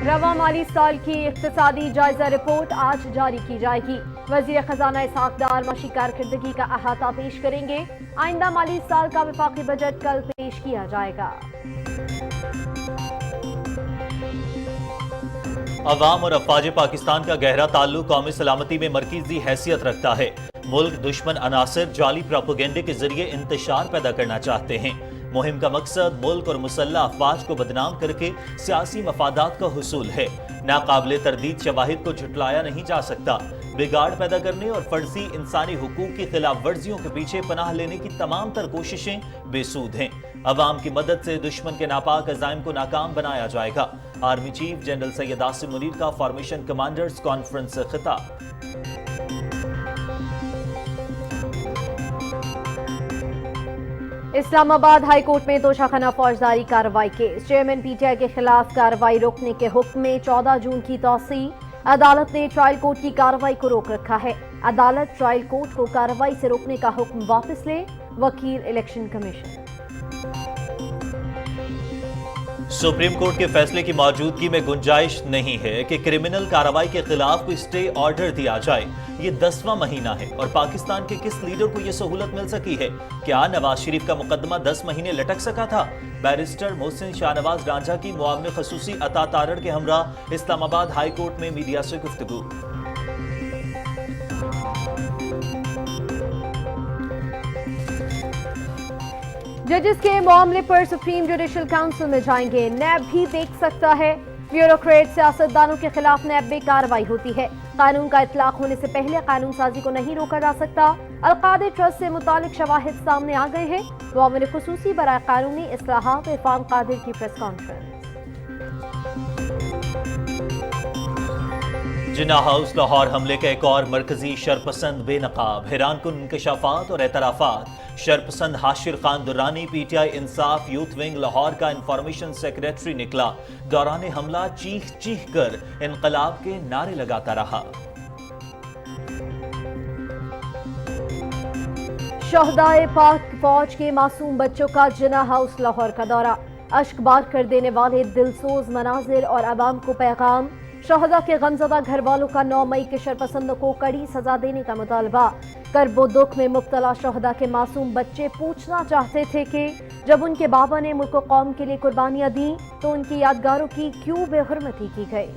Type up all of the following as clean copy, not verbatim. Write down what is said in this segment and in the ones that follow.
रवा माली साल की इक्तिसादी जायजा रिपोर्ट आज जारी की जाएगी। वजीर खजाना इसहाक डार माशी कारकर्दगी का अहाता पेश करेंगे। आइंदा माली साल का वफाकी बजट कल पेश किया जाएगा। अवाम और अफवाज पाकिस्तान का गहरा ताल्लुक कौमी सलामती में मरकजी हैसियत रखता है। मुल्क दुश्मन अनासर जाली प्रोपेगेंडे के जरिए इंतशार पैदा करना चाहते हैं। मुहिम का मकसद मुल्क और मुसल्लह अफवाज को बदनाम करके सियासी मफादात का हुसूल है। नाकाबिले तरदीद शवाहिद को झुटलाया नहीं जा सकता। बिगाड़ पैदा करने और फर्जी इंसानी हुकूक की खिलाफ वर्जियों के पीछे पनाह लेने की तमाम तर कोशिशें बेसूद हैं। अवाम की मदद से दुश्मन के नापाक अज़ाइम को नाकाम बनाया जाएगा। Army chief general Syed Asim Munir का फॉर्मेशन कमांडर्स कॉन्फ्रेंस से खिताब। इस्लामाबाद हाई कोर्ट में तोशाखाना फौजदारी कार्रवाई केस। चेयरमैन पीटीआई के खिलाफ कार्रवाई रोकने के हुक्म में 14 जून की तौसी। अदालत ने ट्रायल कोर्ट की कार्रवाई को रोक रखा है। अदालत ट्रायल कोर्ट को कार्रवाई से रोकने का हुक्म वापस ले। वकील इलेक्शन कमीशन। सुप्रीम कोर्ट के फैसले की मौजूदगी में गुंजाइश नहीं है कि क्रिमिनल कार्रवाई के खिलाफ कोई स्टे ऑर्डर दिया जाए। ये 10वां महीना है और पाकिस्तान के किस लीडर को ये सहूलत मिल सकी है? क्या नवाज शरीफ का मुकदमा 10 महीने लटक सका था? बैरिस्टर मोहसिन शाहनवाज रांझा की मुआविन खसूसी अता तारड़ के हमरा इस्लामाबाद हाई कोर्ट में मीडिया से गुफ्तगू। जजेस के मामले पर सुप्रीम जुडिशल काउंसिल में जाएंगे। नैब भी देख सकता है। ब्यूरोक्रेट सियासतदानों के खिलाफ नैब में कार्रवाई होती है। कानून का इतलाक होने से पहले कानून साजी को नहीं रोका जा सकता। अलकादे ट्रस्ट से मुतालिक शवाहिद सामने आ गए हैं। मुआविन खुसूसी बराए कानूनी इस्लाहात इरफान कादिर की प्रेस कॉन्फ्रेंस। जिन्ना हाउस लाहौर हमले का एक और मरकजी शरपसंद बेनकाब। हैरानकुन इंकशाफात और एतराफात। शरपसंद हाशिर खान दुर्रानी पीटीआई इंसाफ यूथ विंग लाहौर का इंफॉर्मेशन सेक्रेटरी निकला। दौरान हमला चीख चीख कर इनकलाब के नारे लगाता रहा। शहदाए पाक फौज के मासूम बच्चों का जिन्ना हाउस लाहौर का दौरा। अश्कबार कर देने वाले दिलसोज मनाजिर और अवाम को पैगाम। शहदा के गमजदा घर वालों का 9 मई के शरपसंदों को कड़ी सजा देने का मुतालबा। करबो दुख में मुब्तला शहदा के मासूम बच्चे पूछना चाहते थे कि जब उनके बाबा ने मुल्क कौम के लिए कुर्बानियां दी तो उनकी यादगारों की क्यों बेहुरमती की गई।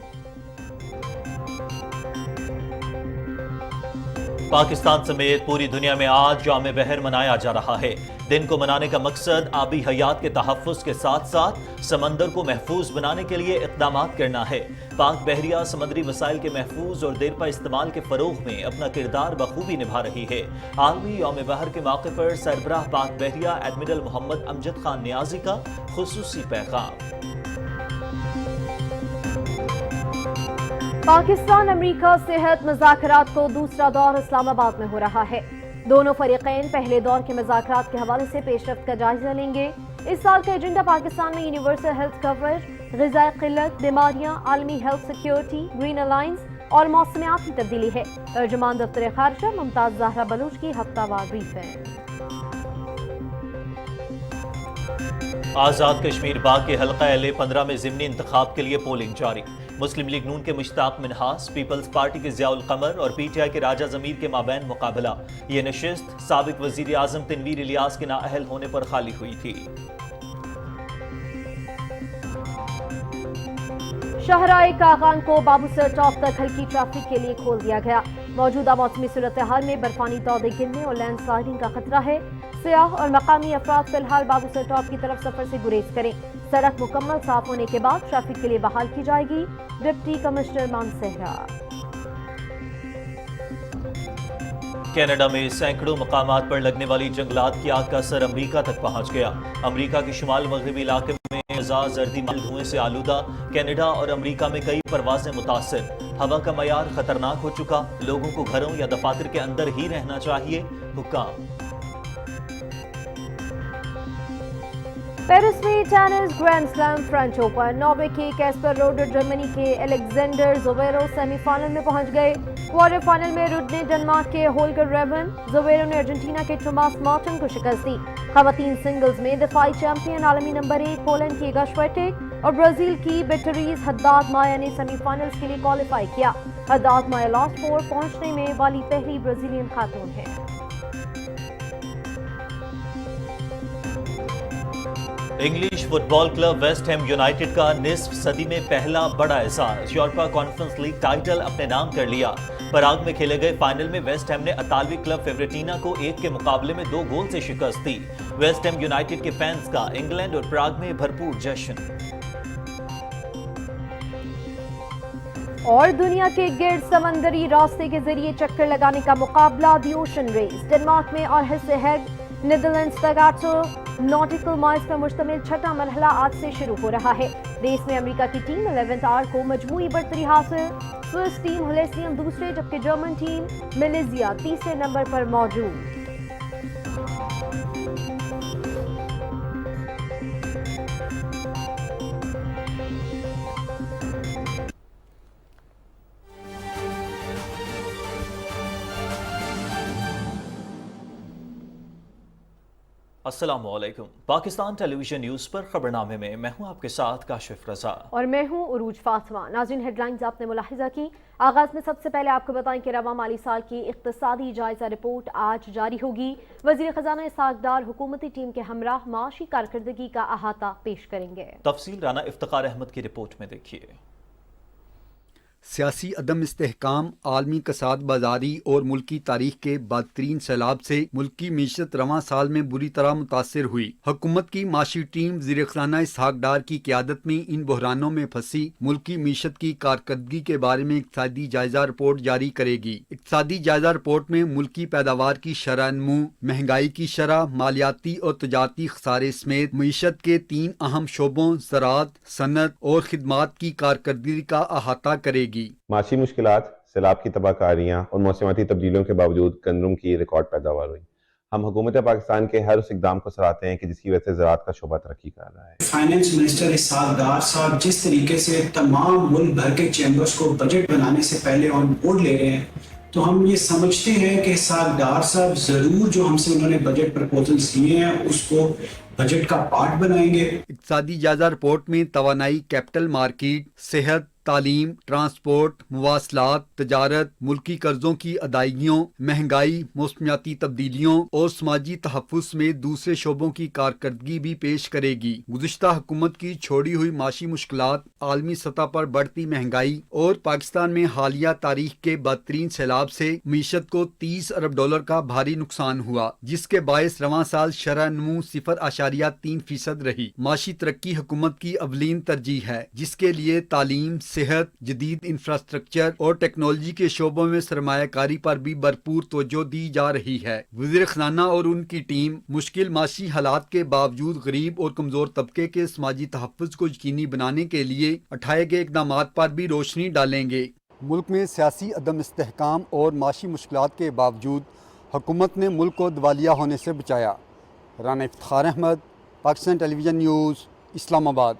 पाकिस्तान समेत पूरी दुनिया में आज यौम बहर मनाया जा रहा है। दिन को मनाने का मकसद आबी हयात के तहफ़्फ़ुज़ के साथ साथ समंदर को महफूज बनाने के लिए इक़दामात करना है। पाक बहरिया समंदरी वसाइल के महफूज और देरपा इस्तेमाल के फ़रोग़ में अपना किरदार बखूबी निभा रही है। आलमी यौम बहर के मौके पर सरबराह पाक बहरिया एडमिरल मोहम्मद अमजद खान नियाज़ी का खुसूसी पैगाम। पाकिस्तान अमरीका सेहत मुज़ाकरात को दूसरा दौर इस्लामाबाद में हो रहा है। दोनों फरीक़ैन पहले दौर के मुज़ाकरात के हवाले से पेशरफ्त का जायजा लेंगे। इस साल का एजेंडा पाकिस्तान में यूनिवर्सल हेल्थ कवरेज, ग़िज़ाई क़िल्लत, बीमारियां, आलमी हेल्थ सिक्योरिटी, ग्रीन अलायंस और मौसमियाती तब्दीली है। तर्जुमान दफ्तर ख़ारिजा मुमताज़ ज़हरा बलूच की हफ्तावार ब्रीफिंग। आज़ाद कश्मीर बाग के हल्का LA-15 में ज़िमनी इंतखाब के लिए पोलिंग जारी। मुस्लिम लीग नून के मुश्ताक मिनहास, पीपल्स पार्टी के ज़ियाउल क़मर और पीटीआई के राजा ज़मीर के माबैन मुकाबला। ये नशिस्त साबिक वज़ीर आज़म तनवीर इलियास के नाअहल होने पर खाली हुई थी। शाहराए कागान को बाबूसर टॉप तक हल्की ट्रैफिक के लिए खोल दिया गया। मौजूदा मौसमी सूरत हाल में बर्फानी तौदे गिरने और लैंडस्लाइडिंग का खतरा है। सियाह और मकामी अफराद फिलहाल बाबूसर टॉप की तरफ सफर से गुरेज करें। सड़क मुकम्मल साफ होने के बाद ट्रैफिक के लिए बहाल की जाएगी। Deputy commissioner Mansehra. कनाडा में सैकड़ों मकामात पर लगने वाली जंगलात की आग का असर अमरीका तक पहुंच गया। अमरीका के शुमाल मगरबी इलाके में जर्दी माल धुएं से आलूदा। कनाडा और अमरीका में कई परवाजें मुतासिर। हवा का मयार खतरनाक हो चुका। लोगों को घरों या दफातर के अंदर ही रहना चाहिए। हुक्म। पेरिस में tennis grand slam French open. Norway के कैस्पर रोडर, जर्मनी के एलेक्जेंडर ज़ोवेरो सेमीफाइनल में पहुंच गए। क्वार्टर फाइनल में रुड ने डेनमार्क के होल्गर रेवन, ज़ोवेरो ने अर्जेंटीना के टोमास मार्टिन को शिकस्त दी। खवातीन सिंगल्स में दफाई चैंपियन आलमी नंबर 1 पोलैंड की इगा श्वेटेक اور برازیل کی بیٹریز حداد مایا نے سیمی فائنلز کے لیے کوالیفائی کیا۔ حداد مایا لاسٹ فور پہنچنے میں والی پہلی برازیلین خاتون ہے۔ انگلش فٹ بال کلب ویسٹ ہیم یونائیٹڈ کا نصف صدی میں پہلا بڑا اعزاز، یورپا کانفرنس لیگ ٹائٹل اپنے نام کر لیا۔ پراگ میں کھیلے گئے فائنل میں ویسٹ ہیم نے اطالوی کلب فیوریٹینا کو 1 کے مقابلے میں 2 گول سے شکست دی۔ ویسٹ ہیم یونائیٹڈ کے فینز کا انگلینڈ اور پراگ میں بھرپور جشن۔ اور دنیا کے گرد سمندری راستے کے ذریعے چکر لگانے کا مقابلہ دی اوشن ریس ڈنمارک میں اور سے ہیگ نیدرلینڈز تک 800 ناٹیکل مائلز پر مشتمل چھٹا مرحلہ آج سے شروع ہو رہا ہے۔ ریس میں امریکہ کی ٹیم 11 آر کو مجموعی برتری حاصل، سوئس ٹیم ہلیسیم دوسرے جبکہ جرمن ٹیم ملیزیا تیسرے نمبر پر موجود۔ السلام علیکم، پاکستان ٹیلی ویژن نیوز پر خبرنامے میں میں ہوں آپ کے ساتھ کاشف رضا اور میں ہوں عروج فاطمہ۔ ناظرین، ہیڈ لائنز آپ نے ملاحظہ کی۔ آغاز میں سب سے پہلے آپ کو بتائیں کہ رواں مالی سال کی اقتصادی جائزہ رپورٹ آج جاری ہوگی۔ وزیر خزانہ اسحاق ڈار حکومتی ٹیم کے ہمراہ معاشی کارکردگی کا احاطہ پیش کریں گے۔ تفصیل رانا افتخار احمد کی رپورٹ میں دیکھیے۔ سیاسی عدم استحکام، عالمی کساد بازاری اور ملکی تاریخ کے بدترین سیلاب سے ملکی معیشت رواں سال میں بری طرح متاثر ہوئی۔ حکومت کی معاشی ٹیم وزیر خزانہ اسحاق ڈار کی قیادت میں ان بحرانوں میں پھنسی ملکی معیشت کی کارکردگی کے بارے میں اقتصادی جائزہ رپورٹ جاری کرے گی۔ اقتصادی جائزہ رپورٹ میں ملکی پیداوار کی شرح نمو، مہنگائی کی شرح، مالیاتی اور تجارتی خسارے سمیت معیشت کے 3 اہم شعبوں زراعت، صنعت اور خدمات کی کارکردگی کا احاطہ کرے گی۔ معاشی مشکلات، سیلاب کی تباہ کاریاں اور موسمیاتی تبدیلیوں کے باوجود گندم کی ریکارڈ پیداوار ہوئی۔ ہم حکومت پاکستان کے ہر اس اقدام کو سراہتے ہیں کہ جس کی وجہ سے زراعت کا شعبہ ترقی کر رہا ہے۔ فائنانس منسٹر اسحاق ڈار صاحب جس طریقے سے تمام ملک بھر کے چیمبرز کو بجٹ بنانے سے پہلے آن بورڈ لے رہے ہیں، تو ہم یہ سمجھتے ہیں کہ اسحاق ڈار صاحب ضرور جو ہم سے انہوں نے بجٹ پرپوزلز دیے ہیں اس کو بجٹ کا پارٹ بنائیں گے۔ اقتصادی جائزہ رپورٹ میں توانائی، کیپٹل مارکیٹ، صحت، تعلیم، ٹرانسپورٹ، مواصلات، تجارت، ملکی قرضوں کی ادائیگیوں، مہنگائی، موسمیاتی تبدیلیوں اور سماجی تحفظ سمیت دوسرے شعبوں کی کارکردگی بھی پیش کرے گی۔ گزشتہ حکومت کی چھوڑی ہوئی معاشی مشکلات، عالمی سطح پر بڑھتی مہنگائی اور پاکستان میں حالیہ تاریخ کے بدترین سیلاب سے معیشت کو $30 ارب کا بھاری نقصان ہوا، جس کے باعث رواں سال شرح نمو 0.3% رہی۔ معاشی ترقی حکومت کی اولین ترجیح ہے، جس کے لیے تعلیم، صحت، جدید انفراسٹرکچر اور ٹیکنالوجی کے شعبوں میں سرمایہ کاری پر بھی بھرپور توجہ دی جا رہی ہے۔ وزیر خزانہ اور ان کی ٹیم مشکل معاشی حالات کے باوجود غریب اور کمزور طبقے کے سماجی تحفظ کو یقینی بنانے کے لیے اٹھائے گئے اقدامات پر بھی روشنی ڈالیں گے۔ ملک میں سیاسی عدم استحکام اور معاشی مشکلات کے باوجود حکومت نے ملک کو دیوالیہ ہونے سے بچایا۔ رانا افتخار احمد، پاکستان ٹیلی ویژن نیوز، اسلام آباد۔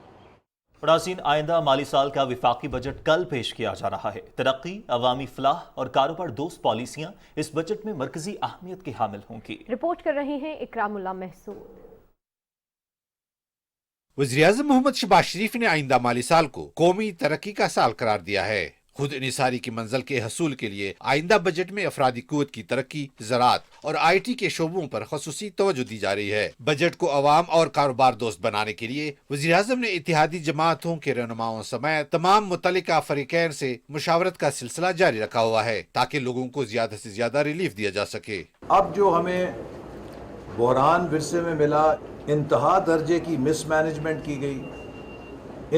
ناظرین، آئندہ مالی سال کا وفاقی بجٹ کل پیش کیا جا رہا ہے۔ ترقی، عوامی فلاح اور کاروبار دوست پالیسیاں اس بجٹ میں مرکزی اہمیت کی حامل ہوں گی۔ رپورٹ کر رہے ہیں اکرام اللہ محسود۔ وزیراعظم محمد شہباز شریف نے آئندہ مالی سال کو قومی ترقی کا سال قرار دیا ہے۔ خود انحصاری کی منزل کے حصول کے لیے آئندہ بجٹ میں افرادی قوت کی ترقی، زراعت اور IT کے شعبوں پر خصوصی توجہ دی جا رہی ہے۔ بجٹ کو عوام اور کاروبار دوست بنانے کے لیے وزیراعظم نے اتحادی جماعتوں کے رہنماؤں سمیت تمام متعلقہ فریقین سے مشاورت کا سلسلہ جاری رکھا ہوا ہے تاکہ لوگوں کو زیادہ سے زیادہ ریلیف دیا جا سکے۔ اب جو ہمیں بحران ورثے میں ملا، انتہا درجے کی مس مینجمنٹ کی گئی،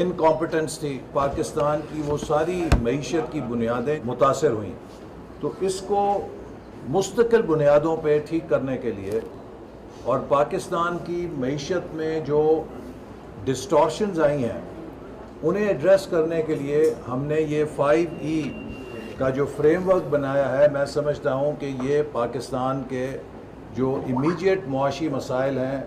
انکمپیٹنس تھی، پاکستان کی وہ ساری معیشت کی بنیادیں متاثر ہوئیں، تو اس کو مستقل بنیادوں پہ ٹھیک کرنے کے لیے اور پاکستان کی معیشت میں جو ڈسٹورشنز آئی ہیں انہیں ایڈریس کرنے کے لیے ہم نے یہ 5E کا جو فریم ورک بنایا ہے، میں سمجھتا ہوں کہ یہ پاکستان کے جو امیڈیٹ معاشی مسائل ہیں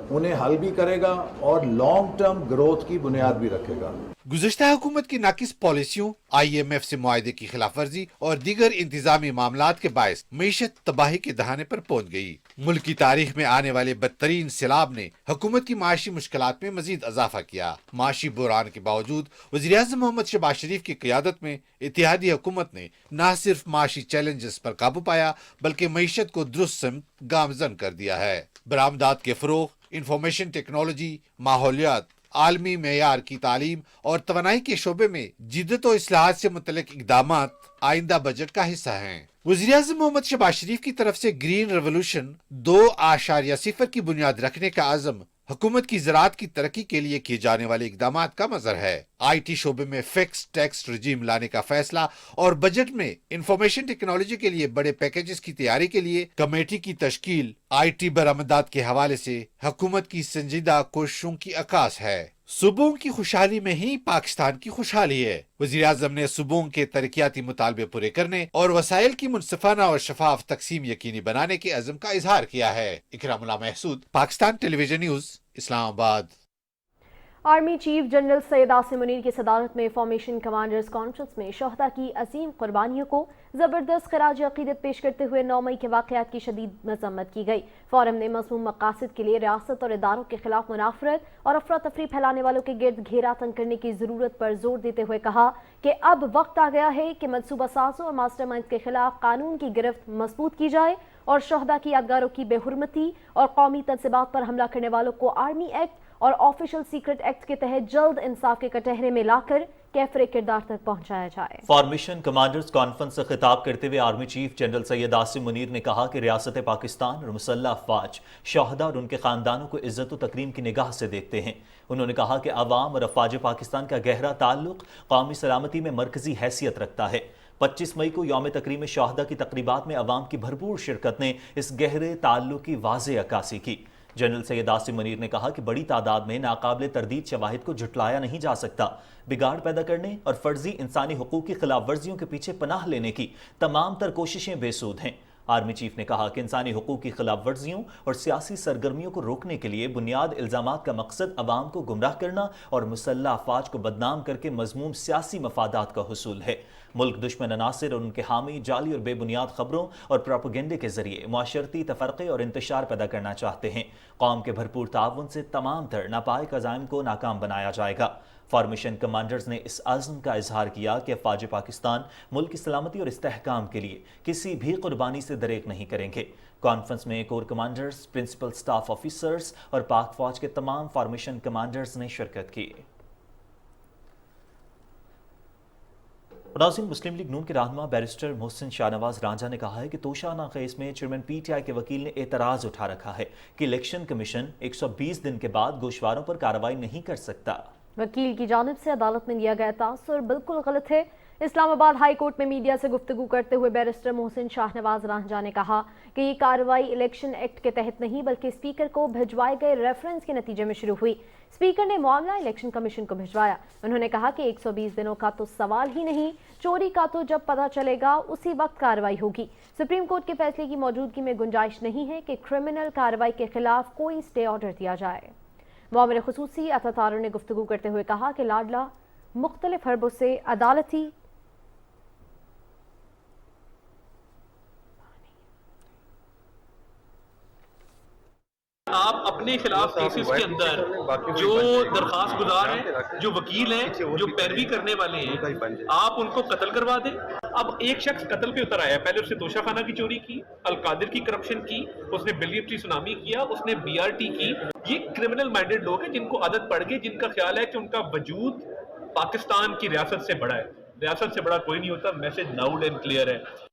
انہیں حل بھی کرے گا اور لانگ ٹرم گروتھ کی بنیاد بھی رکھے گا۔ गुज़श्ता हुकूमत की नाकिस पॉलिसियों, IMF से मुआहदे की खिलाफ वर्जी और दीगर इंतजामी मामलात के बायस मीशत तबाही के दहाने पर पहुंच गई। मुल्क की तारीख में आने वाले बदतरीन सैलाब ने हुकूमत की माशी मुश्किलात में मजीद इजाफा किया। माशी बुरान के बावजूद वज़ीर-ए-आज़म मोहम्मद शहबाज शरीफ की क़यादत में इत्तेहादी हुकूमत ने न सिर्फ माशी चैलेंजेस पर काबू पाया बल्कि मईशत को दुरुस्त सिमत गामजन कर दिया है। बरामदात के फ़रोग़, इंफॉर्मेशन टेक्नोलॉजी, माहौलियात, आलमी मेयार की तालीम और तवानाई के शोबे में जिद्दत और इस्लाहात से मुतल्लिक इक़दामात आइंदा बजट का हिस्सा हैं। वज़ीर-ए-आज़म मोहम्मद शहबाज शरीफ की तरफ से ग्रीन रेवोल्यूशन 2.0 की बुनियाद रखने का अज़म हुकूमत की ज़राअत की तरक्की के लिए किए जाने वाले इक़दामात का मज़हर है। IT शोबे में फिक्स टैक्स रजीम लाने का फैसला और बजट में इंफॉर्मेशन टेक्नोलॉजी के लिए बड़े पैकेजेस की तैयारी के लिए कमेटी की तश्कील IT बरामदात के हवाले से हुकूमत की संजीदा कोशिशों की अक्कास है। सूबों की खुशहाली में ही पाकिस्तान की खुशहाली है। वज़ीर-ए-आज़म ने सूबों के तरक्याती मुतालबे पूरे करने और वसाइल की मुनसिफाना और शफाफ तकसीम यकीनी बनाने के अज़म का इजहार किया है। Ikramullah Mehsud, Pakistan television news, Islamabad. Army chief general Syed Asim Munir की सदारत में फॉर्मेशन कमांडर्स कॉन्फ्रेंस में शहदा की अजीम कुर्बानियों को ज़बरदस्त खराज अक़ीदत पेश करते हुए 9 मई के वाक़यात की शदीद मज़म्मत की गई। फोरम ने मज़मूम मक़ासिद के लिए रियासत और इदारों के खिलाफ मुनाफरत और अफरा तफरी फैलाने वालों के गिर्द घेरा तंग करने की ज़रूरत पर जोर देते हुए कहा कि अब वक्त आ गया है कि मनसूबा साजों और मास्टरमाइंड के खिलाफ कानून की गिरफ्त मजबूत की जाए और शहदा की यादगारों की बेहुरमती और कौमी तनसीबात पर हमला करने वालों को आर्मी एक्ट और ऑफिशियल सीक्रेट एक्ट के तहत जल्द इंसाफ के कटहरे में लाकर कैफरे किरदार तक पहुंचाया जाए। फॉर्मेशन कमांडर्स कॉन्फ्रेंस से खिताब करते हुए army chief general Syed Asim Munir ने कहा कि रियासत पाकिस्तान और मुसल्लह अफवाज शहदा और उनके खानदानों को इज्जत और तकरीम की निगाह से देखते हैं। उन्होंने कहा कि अवाम और अफवाज पाकिस्तान का गहरा ताल्लुक कौमी सलामती में मरकजी हैसियत रखता है। 25 मई को यौम तकरीम शहदा की तकरीबात में अवाम की भरपूर शिरकत ने इस गहरे ताल्लुक की वाज़ेह अक्कासी की। जनरल सैयद आसिम मुनीर ने कहा कि बड़ी तादाद में नाकाबिल तरदीद शवाहिद को झुटलाया नहीं जा सकता। बिगाड़ पैदा करने और फर्जी इंसानी हुकूक की खिलाफ वर्जियों के पीछे पनाह लेने की तमाम तर कोशिशें बेसूद हैं। आर्मी चीफ ने कहा कि इंसानी हुकूक की खिलाफ वर्जियों और सियासी सरगर्मियों को रोकने के लिए बुनियाद इल्जामात का मकसद अवाम को गुमराह करना और मुसल्लह अफवाज को बदनाम करके मजमूम सियासी मफादात का हुसूल है। मुल्क दुश्मन अनासिर और उनके हामी जाली और बेबुनियाद खबरों और प्रोपेगेंडे के जरिए मुआशरती तफरक़े और इंतशार पैदा करना चाहते हैं। कौम के भरपूर ताउन से तमाम तर नापाक अज़ाइम को नाकाम बनाया जाएगा। फॉर्मेशन कमांडर्स ने इस अज़्म का इजहार किया कि अफवाज पाकिस्तान मुल्क की सलामती और इस्तेहकाम के लिए किसी भी कुर्बानी से दरेक नहीं करेंगे। कॉन्फ्रेंस में core commanders, principal staff officers और पाक फौज के तमाम फॉर्मेशन कमांडर्स ने शिरकत की। नाज़रीन, मुस्लिम लीग नून के रहनुमा बैरिस्टर मोहसिन शाहनवाज रांझा ने कहा है कि तोशाना केस में चेयरमैन PTI के वकील ने एतराज़ उठा रखा है कि इलेक्शन कमीशन 120 दिन के बाद गोशवारों पर कार्रवाई नहीं कर सकता। वकील की जानिब से अदालत में दिया गया तासुर बिल्कुल गलत है। इस्लामाबाद हाई कोर्ट में मीडिया से गुफ्तगू करते हुए बैरिस्टर मोहसिन शाहनवाज रांझा ने कहा कि ये कार्रवाई इलेक्शन एक्ट के तहत नहीं बल्कि स्पीकर को भिजवाए गए रेफरेंस के नतीजे में शुरू हुई। स्पीकर ने मामला इलेक्शन कमीशन को भिजवाया। उन्होंने कहा कि 120 दिनों का तो सवाल ही नहीं, चोरी का तो जब पता चलेगा उसी वक्त कार्रवाई होगी। सुप्रीम कोर्ट के फैसले की मौजूदगी में गुंजाइश नहीं है कि क्रिमिनल कार्रवाई के खिलाफ कोई स्टे ऑर्डर दिया जाए। मामले खुसूसी अतातार ने गुफ्तगू करते हुए कहा कि लाडला मुख्तलिफ हरबों से अदालती आप अपने खिलाफ केसेस के अंदर जो दरखास्त गुजार हैं, जो वकील हैं, जो पैरवी करने वाले हैं, आप उनको कत्ल करवा दें। अब एक शख्स कत्ल पे उतर आया, पहले उसने तोशाखाना की चोरी की, अलकादिर की करप्शन की, उसने बिलियन सुनामी किया, उसने BRT की। ये क्रिमिनल माइंडेड लोग हैं जिनको आदत पड़ गई, जिनका ख्याल है कि उनका वजूद पाकिस्तान की रियासत से बड़ा है। रियासत से बड़ा कोई नहीं होता। मैसेज लाउड एंड क्लियर है।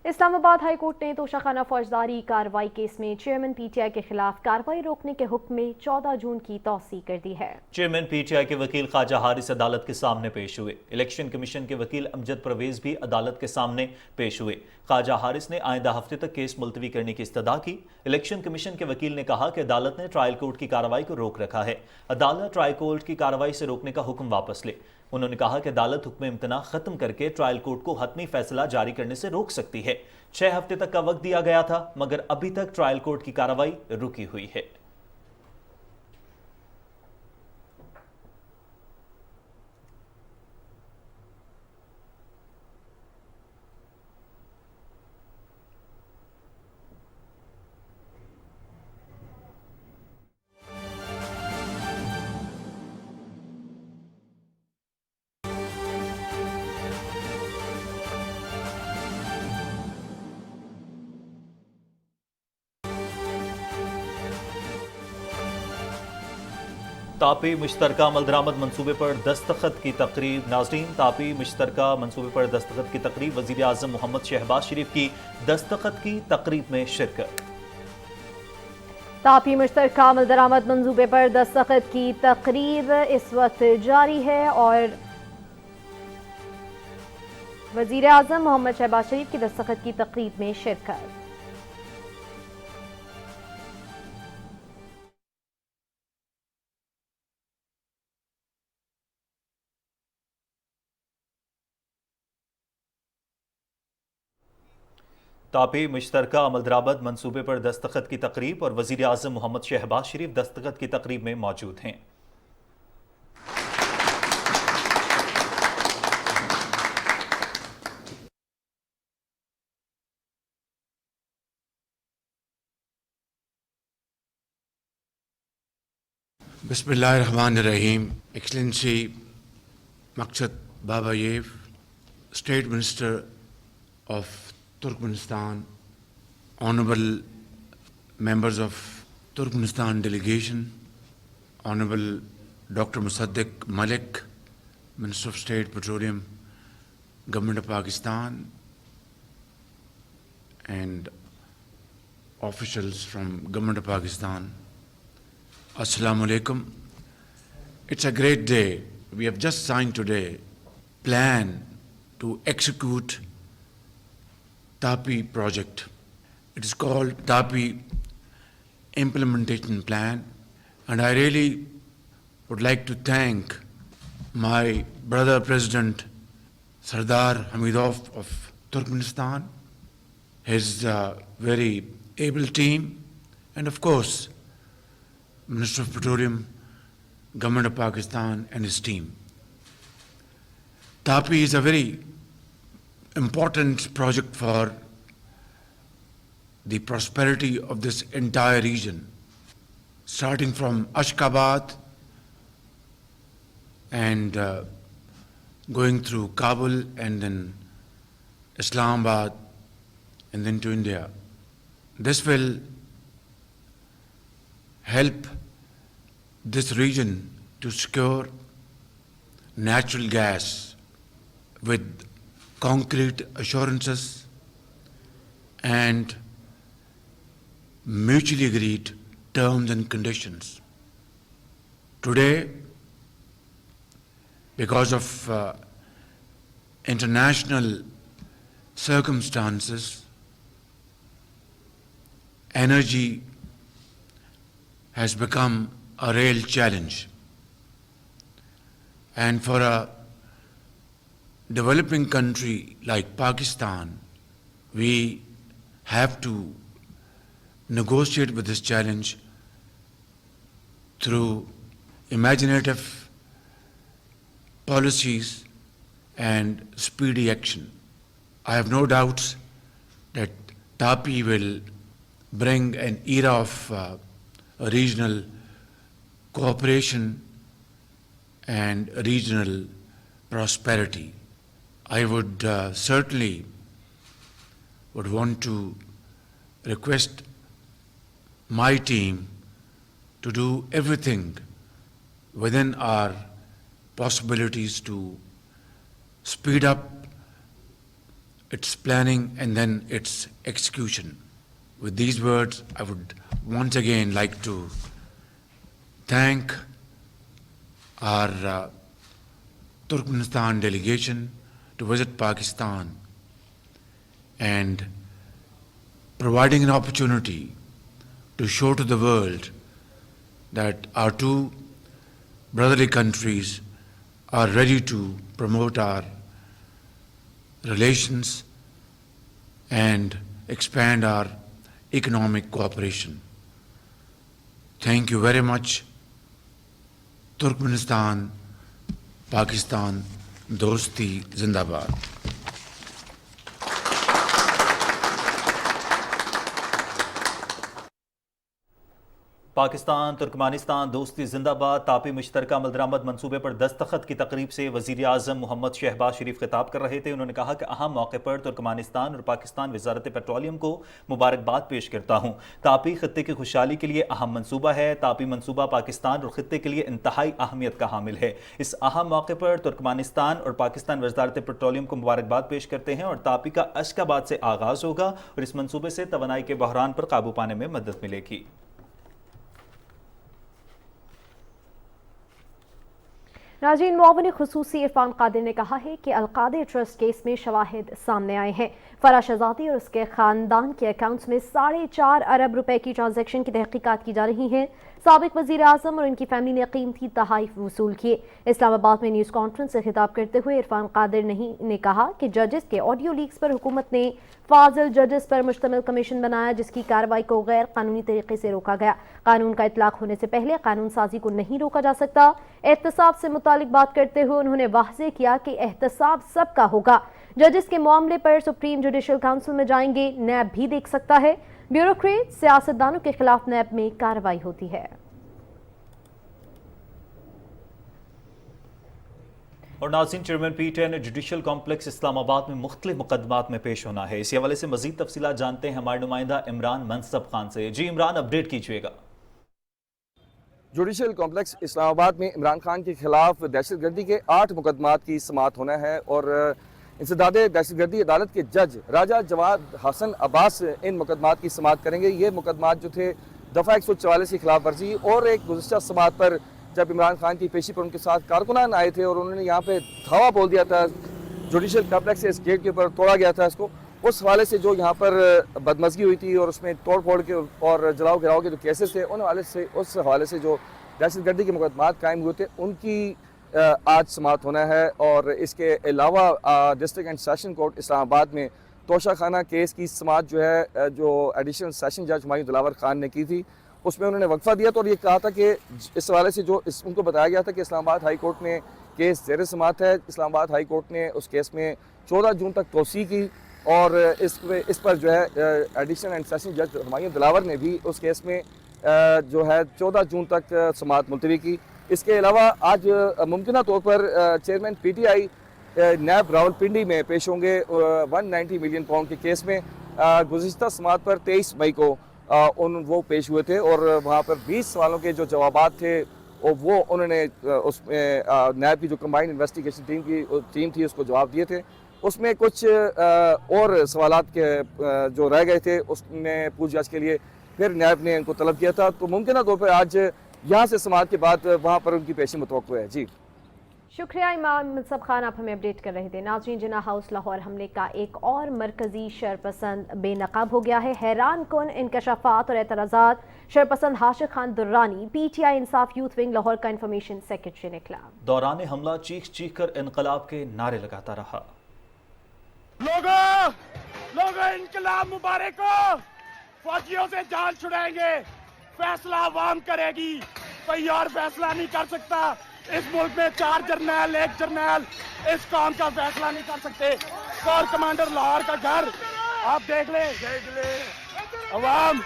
इस्लामाबाद हाई कोर्ट ने तोशाखाना फौजदारी कार्रवाई केस में चेयरमैन PTI के खिलाफ कार्रवाई रोकने के हुक्म में 14 जून की तौसीह कर दी है। चेयरमैन PTI के वकील ख्वाजा हारिस अदालत के सामने पेश हुए। इलेक्शन कमीशन के वकील अमजद परवेज भी अदालत के सामने पेश हुए। ख्वाजा हारिस ने आइंदा हफ्ते तक केस मुलतवी करने की इस्तदा की। इलेक्शन कमीशन के वकील ने कहा कि अदालत ने ट्रायल कोर्ट की कार्रवाई को रोक रखा है। अदालत ट्रायल कोर्ट की कार्रवाई से रोकने का हुक्म वापस ले। उन्होंने कहा कि अदालत हुक्म इम्तना खत्म करके ट्रायल कोर्ट को हतमी फैसला जारी करने से रोक सकती है। 6 हफ्ते तक का वक्त दिया गया था, मगर अभी तक ट्रायल कोर्ट की कार्रवाई रुकी हुई है। तापी मुश्तरका अमल दरामद मंसूबे पर दस्तखत की तकरीब। नाज़रीन, तापी मुश्तरका मंसूबे पर दस्तखत की तकरीब, वज़ीर आज़म मोहम्मद शहबाज शरीफ की दस्तखत की तकरीब में शिरकत। तापी मुश्तरका अमल दरामद मंसूबे पर दस्तखत की तकरीब इस वक्त जारी है और वज़ीर आज़म मोहम्मद शहबाज शरीफ की दस्तखत की तकरीब में शिरकत। तापी मुश्तरका अमल दरामद मंसूबे पर दस्तखत की तकरीब और वज़ीर आज़म मोहम्मद शहबाज शरीफ दस्तखत की तकरीब में मौजूद हैं। Bismillahirrahmanirrahim. Excellency Maqsad Babayev, State Minister of Turkmenistan, Honorable members of Turkmenistan delegation, Honorable Dr. Musaddiq Malik, Minister of State Petroleum, Government of Pakistan, and officials from Government of Pakistan. Assalamu alaikum. It's a great day. We have just signed today plan to execute TAPI project. It is called TAPI Implementation Plan, and I really would like to thank my brother President Sardar Hamidov of Turkmenistan, his very able team, and of course Minister of Petroleum, Government of Pakistan and his team. TAPI is a very important project for the prosperity of this entire region, starting from Ashgabat and going through Kabul and then Islamabad and then to India. This will help this region to secure natural gas with concrete assurances and mutually agreed terms and conditions. Today, because of international circumstances, energy has become a real challenge. And for a developing country like Pakistan, we have to negotiate with this challenge through imaginative policies and speedy action. I have no doubts that TAPI will bring an era of regional cooperation and regional prosperity. I would certainly would want to request my team to do everything within our possibilities to speed up its planning and then its execution. With these words, I would once again like to thank our Turkmenistan delegation to visit Pakistan and providing an opportunity to show to the world that our two brotherly countries are ready to promote our relations and expand our economic cooperation. Thank you very much. Turkmenistan, Pakistan, Dosti Zindabad. Pakistan Turkmenistan दोस्ती जिंदाबाद तापी मुश्तरका मलदरामद मंसूबे पर दस्तखत की तकरीब से वज़ीर आज़म मोहम्मद शहबाज शरीफ खिताब कर रहे थे। उन्होंने कहा कि अहम मौके पर तुर्कमानिस्तान और पाकिस्तान वजारत पेट्रोलियम को मुबारकबाद पेश करता हूँ। तापी खत्ते की खुशहाली के लिए अहम मंसूबा है। तापी मंसूबा पाकिस्तान और खत्ते के लिए इंतहाई अहमियत का हामिल है। इस अहम मौके पर तुर्कमानिस्तान और पाकिस्तान वजारत पेट्रोलियम को मुबारकबाद पेश करते हैं और तापी का अशकाबाद से आगाज होगा और इस मंसूबे से तवानाई के बहरान पर काबू पाने में मदद मिलेगी। नाज़रीन, मुआविन खुसूसी इरफान कादिर ने कहा है कि अलकादिर ट्रस्ट केस में शवाहिद सामने आए हैं। फराज शहजादी और उसके खानदान के अकाउंट्स में 4.5 अरब रुपए की ट्रांजैक्शन की तहकीकात की जा रही हैं। साबिक वजीर आजम और उनकी फैमिली ने कीमती तहाइफ वसूल किए। इस्लामाबाद में न्यूज़ कॉन्फ्रेंस से खिताब करते हुए इरफान कादिर ने कहा कि जजेस के ऑडियो लीक्स पर हुकूमत ने फाजिल जजेस पर मुश्तमिल कमीशन बनाया, जिसकी कार्रवाई को गैर कानूनी तरीके से रोका गया। कानून का इतलाक होने से पहले कानून साजी को नहीं रोका जा सकता। एहतसाब से मुतालिक बात करते हुए उन्होंने वाज़ेह किया कि एहतसाब सबका होगा। जजेस के मामले पर सुप्रीम जुडिशल काउंसिल में जाएंगे, नैब भी देख सकता है। ब्यूरोक्रेट सियासतदानों के खिलाफ नैब में कार्रवाई होती है। और नाज़रीन, chairman P10 judicial complex Islamabad में मुख्तलिफ मुकदमात में पेश होना है। इसी हवाले से मजीद तफसीलात जानते हैं हमारे नुमाइंदा इमरान मनसब खान से। जी इमरान, अपडेट कीजिएगा। जुडिशल कॉम्प्लेक्स इस्लामाबाद में इमरान खान के खिलाफ दहशतगर्दी के 8 मुकदमात की समाअत होना है और इंसदाद दहशतगर्दी अदालत के जज राजा जवाद हसन अब्बास इन मुकदमात की समाअत करेंगे। ये मुकदमात जो थे दफ़ा 144 की खिलाफ वर्जी और एक गुज़श्ता समाअत पर जब इमरान खान की पेशी पर उनके साथ कारकुनान आए थे और उन्होंने यहाँ पे धावा बोल दिया था, जुडिशल कॉम्प्लेक्स से इस गेट के ऊपर तोड़ा गया था इसको, उस हवाले से जो यहाँ पर बदमज़गी हुई थी और उसमें तोड़ फोड़ के और जलाओ गिराओ के जो केसेस थे उस हवाले से जो दहशतगर्दी के मुकदमात कायम हुए थे उनकी आज समाअत होना है। और इसके अलावा district and session court Islamabad में तोशा खाना केस की समाअत जो है जो एडिशनल सेशन जज हुमायूं दिलावर खान ने की थी, उसमें उन्होंने वक्फा दिया था और ये कहा था कि इस हवाले से जो उनको बताया गया था कि इस्लामाबाद हाई कोर्ट में केस ज़ेर समाअत है। इस्लामाबाद हाई कोर्ट ने उस केस में 14 जून तक तोसी की और इस पर जो है एडिशनल एंड सेशन जज हुमायूं दिलावर ने भी उस केस में जो है 14 जून तक समाअत मुलतवी की। इसके अलावा आज मुमकिना तौर पर चेयरमैन PTI नैब रावलपिंडी में पेश होंगे 190 मिलियन पाउंड के केस में। गुज़िश्ता समाअत पर 23 मई को वो पेश हुए थे और वहाँ पर 20 सवालों के जो जवाबात थे और वो उन्होंने उसमें नैब की जो कंबाइंड इन्वेस्टिगेशन टीम थी उसको जवाब दिए थे। उसमें कुछ और सवालात के जो रह गए थे उसमें पूछताछ के लिए फिर नैब ने इनको तलब किया था। तो मुमकिन तौर पर आज यहाँ से समाअत के बाद वहाँ पर उनकी पेशी मुतवक्को है। जी शुक्रिया इमाम मनसब खान, आप हमें अपडेट कर रहे थे। नाज़रीन, जिन्ना हाउस लाहौर हमले का एक और मरकजी शरपसंद बेनकाब हो गया है। हैरान कुन इंकशाफात और एतराज़ात। शरपसंद हाशिर खान दुर्रानी PTI इंसाफ यूथ विंग लाहौर का इंफॉर्मेशन सेक्रेटरी निकला। दौरान हमला चीख चीख कर इनकलाब के नारे लगाता रहा। लोगों इनकलाब मुबारक हो, फौजियों से जान छुड़ाएंगे, फैसला आवाम करेगी, कोई और फैसला नहीं कर सकता। इस मुल्क में 4 जर्नैल 1 जर्नैल इस काम का फैसला नहीं कर सकते। कोर कमांडर लाहौर का घर आप देख ले अवाम,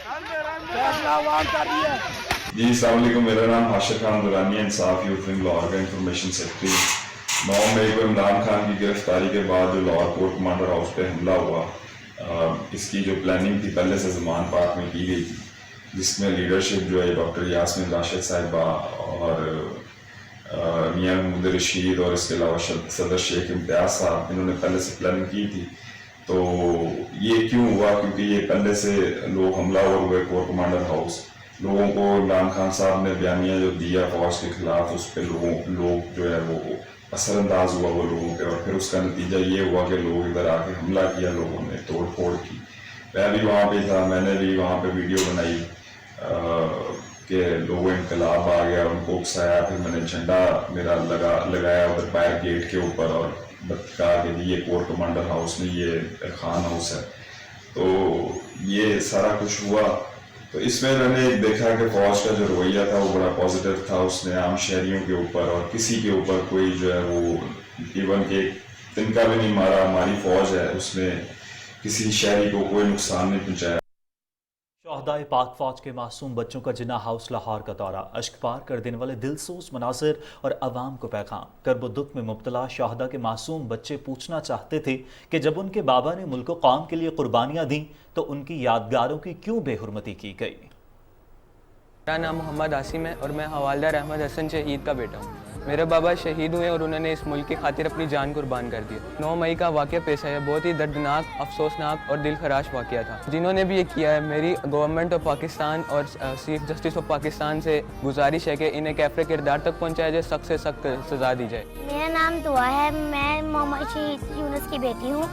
फैसला आवाम कर रही है। जी अस्सलाम वालेकुम, मेरा नाम हाशिर खान दुरानी, इंसाफ यूथ विंग लाहौर का इंफॉर्मेशन सेक्रेटरी। 9 मई को इमरान खान की गिरफ्तारी के बाद जो लाहौर कोर्ट कमांडर हाउस पे हमला हुआ, इसकी जो प्लानिंग थी पहले से ज़मान पार्क में की गई थी, जिसमें लीडरशिप जो है डॉक्टर यास्मीन राशिद साहिबा और मियां महमूद रशीद और इसके अलावा सदर शेख इम्तियाज़ साहब, इन्होंने पहले से प्लानिंग की थी। तो ये क्यों हुआ? क्योंकि ये पहले से लोग हमला हुए कोर कमांडर हाउस, लोगों को इमरान खान साहब ने बयानिया जो दिया फौज के खिलाफ, उस पर लोग जो है वो असरअंदाज हुआ वो लोगों पे, और फिर उसका नतीजा ये हुआ कि लोग इधर आके हमला किया, लोगों ने तोड़ फोड़ की। मैं भी वहाँ पे था, मैंने भी वहाँ पे वीडियो बनाई कि लोगों इनकलाब आ गया, उनको उकसाया, फिर मैंने झंडा मेरा लगाया उधर बाहर गेट के ऊपर और कहा कि ये कोर कमांडर हाउस नहीं, ये खान हाउस है। तो ये सारा कुछ हुआ। तो इसमें मैंने देखा कि फौज का जो रवैया था वो बड़ा पॉजिटिव था। उसने आम शहरियों के ऊपर और किसी के ऊपर कोई जो है वो इवन के तिनका भी नहीं मारा। हमारी फौज है उसने किसी शहरी को कोई नुकसान नहीं पहुंचाया। शहदाए पाक फौज के मासूम बच्चों का जिन्ना हाउस लाहौर का दौरा, अश्क पार कर देने वाले दिलसोज मनाजिर और अवाम को पैगाम। कर्ब दुख में मुब्तला शहदा के मासूम बच्चे पूछना चाहते थे कि जब उनके बाबा ने मुल्क कौम के लिए कुर्बानियाँ दी तो उनकी यादगारों की क्यों बेहुरमती की गई। मेरा नाम मोहम्मद आसिम है और मैं हवालदार अहमद हसन शहीद का बेटा हूँ। मेरे बाबा शहीद हुए और उन्होंने इस मुल्क की खातिर अपनी जान कुर्बान कर दी। 9 मई का वाक़या पेश आया, बहुत ही दर्दनाक, अफसोसनाक और दिल खराश वाक़या था। जिन्होंने भी ये किया है, मेरी गवर्नमेंट ऑफ पाकिस्तान और चीफ जस्टिस ऑफ पाकिस्तान से गुजारिश है कि इन्हें कैफ़रे किरदार तक पहुँचाया जाए, सख्त से सख्त सज़ा दी जाए। मेरा नाम दुआ है, मैं मोहम्मद शहीद यूनुस की बेटी हूँ।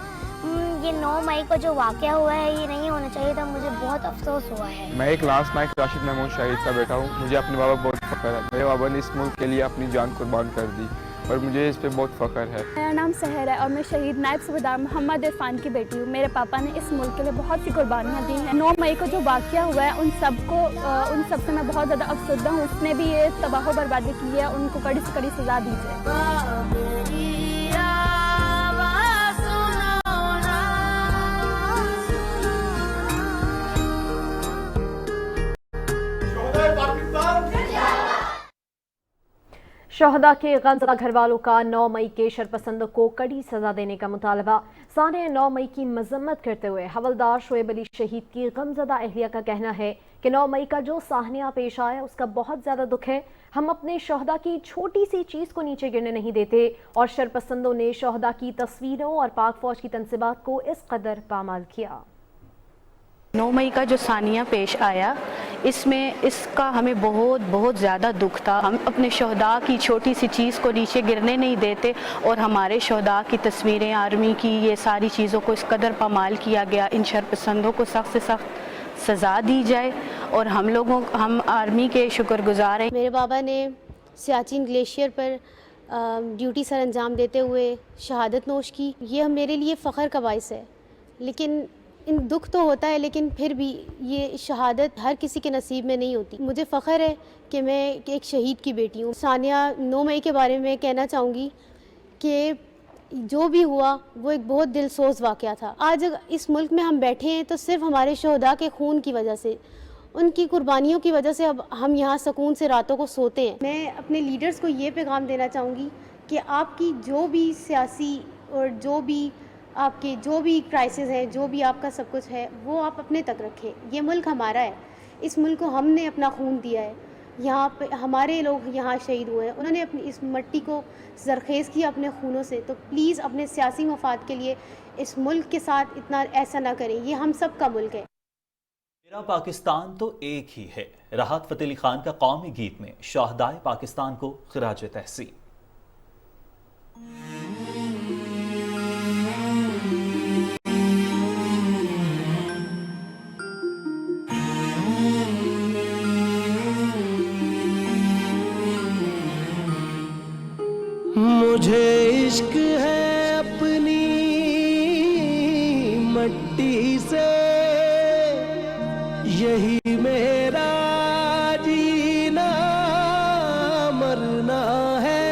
ये 9 मई को जो वाक़या हुआ है ये नहीं होना चाहिए था, मुझे बहुत अफसोस हुआ है। मैं एक लास्ट नाइट राशिद महमूद शहीद का बेटा हूँ। मुझे अपने बाबा बहुत फ़ख्र है। मेरे बाबा ने इस मुल्क के लिए अपनी जान कुर्बान कर दी और मुझे इस पे बहुत फ़ख्र है। मेरा नाम सहर है और मैं शहीद नायब सूबेदार मोहम्मद इरफान की बेटी हूँ। मेरे पापा ने इस मुल्क के लिए बहुत सी कुर्बानियाँ दी हैं। 9 मई को जो वाक़या हुआ है उन सब से मैं बहुत ज़्यादा अफसरदा हूँ। उसने भी ये तबाह बर्बादी की है, उनको कड़ी से कड़ी सज़ा दी जाए। शहदा के गमज़दा घर वालों का 9 मई के शरपसंदों को कड़ी सजा देने का मुतालबा। साने 9 मई की मजम्मत करते हुए हवलदार शोएब अली शहीद की गमज़दा अहलिया का कहना है कि 9 मई का जो साहनिया पेश आया उसका बहुत ज़्यादा दुख है। हम अपने शहदा की छोटी सी चीज़ को नीचे गिरने नहीं देते और शरपसंदों ने शहदा की तस्वीरों और पाक फौज की तनसीबात को इस कदर पामाल किया। 9 मई का जो सानिया पेश आया इसका हमें बहुत ज़्यादा दुख था। हम अपने शहदा की छोटी सी चीज़ को नीचे गिरने नहीं देते और हमारे शहदा की तस्वीरें, आर्मी की, ये सारी चीज़ों को इस कदर पामाल किया गया। इन शरपसंदों को सख्त से सख्त सज़ा दी जाए और हम आर्मी के शुक्रगुजार हैं। मेरे बाबा ने सियाचिन ग्लेशियर पर ड्यूटी सर अंजाम देते हुए शहादत नोश की। ये मेरे लिए फ़ख्र का बाइस है, लेकिन इन दुख तो होता है, लेकिन फिर भी ये शहादत हर किसी के नसीब में नहीं होती। मुझे फ़ख्र है कि मैं एक शहीद की बेटी हूँ। सानिया 9 मई के बारे में कहना चाहूँगी कि जो भी हुआ वो एक बहुत दिलसोज वाक़या था। आज इस मुल्क में हम बैठे हैं तो सिर्फ हमारे शहदा के खून की वजह से, उनकी कुर्बानियों की वजह से अब हम यहाँ सुकून से रातों को सोते हैं। मैं अपने लीडर्स को ये पैगाम देना चाहूँगी कि आपकी जो भी सियासी और जो भी क्राइसिस है, जो भी आपका सब कुछ है, वो आप अपने तक रखें। ये मुल्क हमारा है, इस मुल्क को हमने अपना खून दिया है। यहाँ पे हमारे लोग यहाँ शहीद हुए हैं, उन्होंने अपनी इस मिट्टी को ज़रखेज़ किया अपने खूनों से। तो प्लीज़ अपने सियासी मफाद के लिए इस मुल्क के साथ इतना ऐसा ना करें। ये हम सब का मुल्क है। मेरा पाकिस्तान तो एक ही है। राहत फ़तेह अली खान का कौमी गीत में शहदाए पाकिस्तान को खिराज तहसीन। मुझे इश्क है अपनी मट्टी से, यही मेरा जीना मरना है।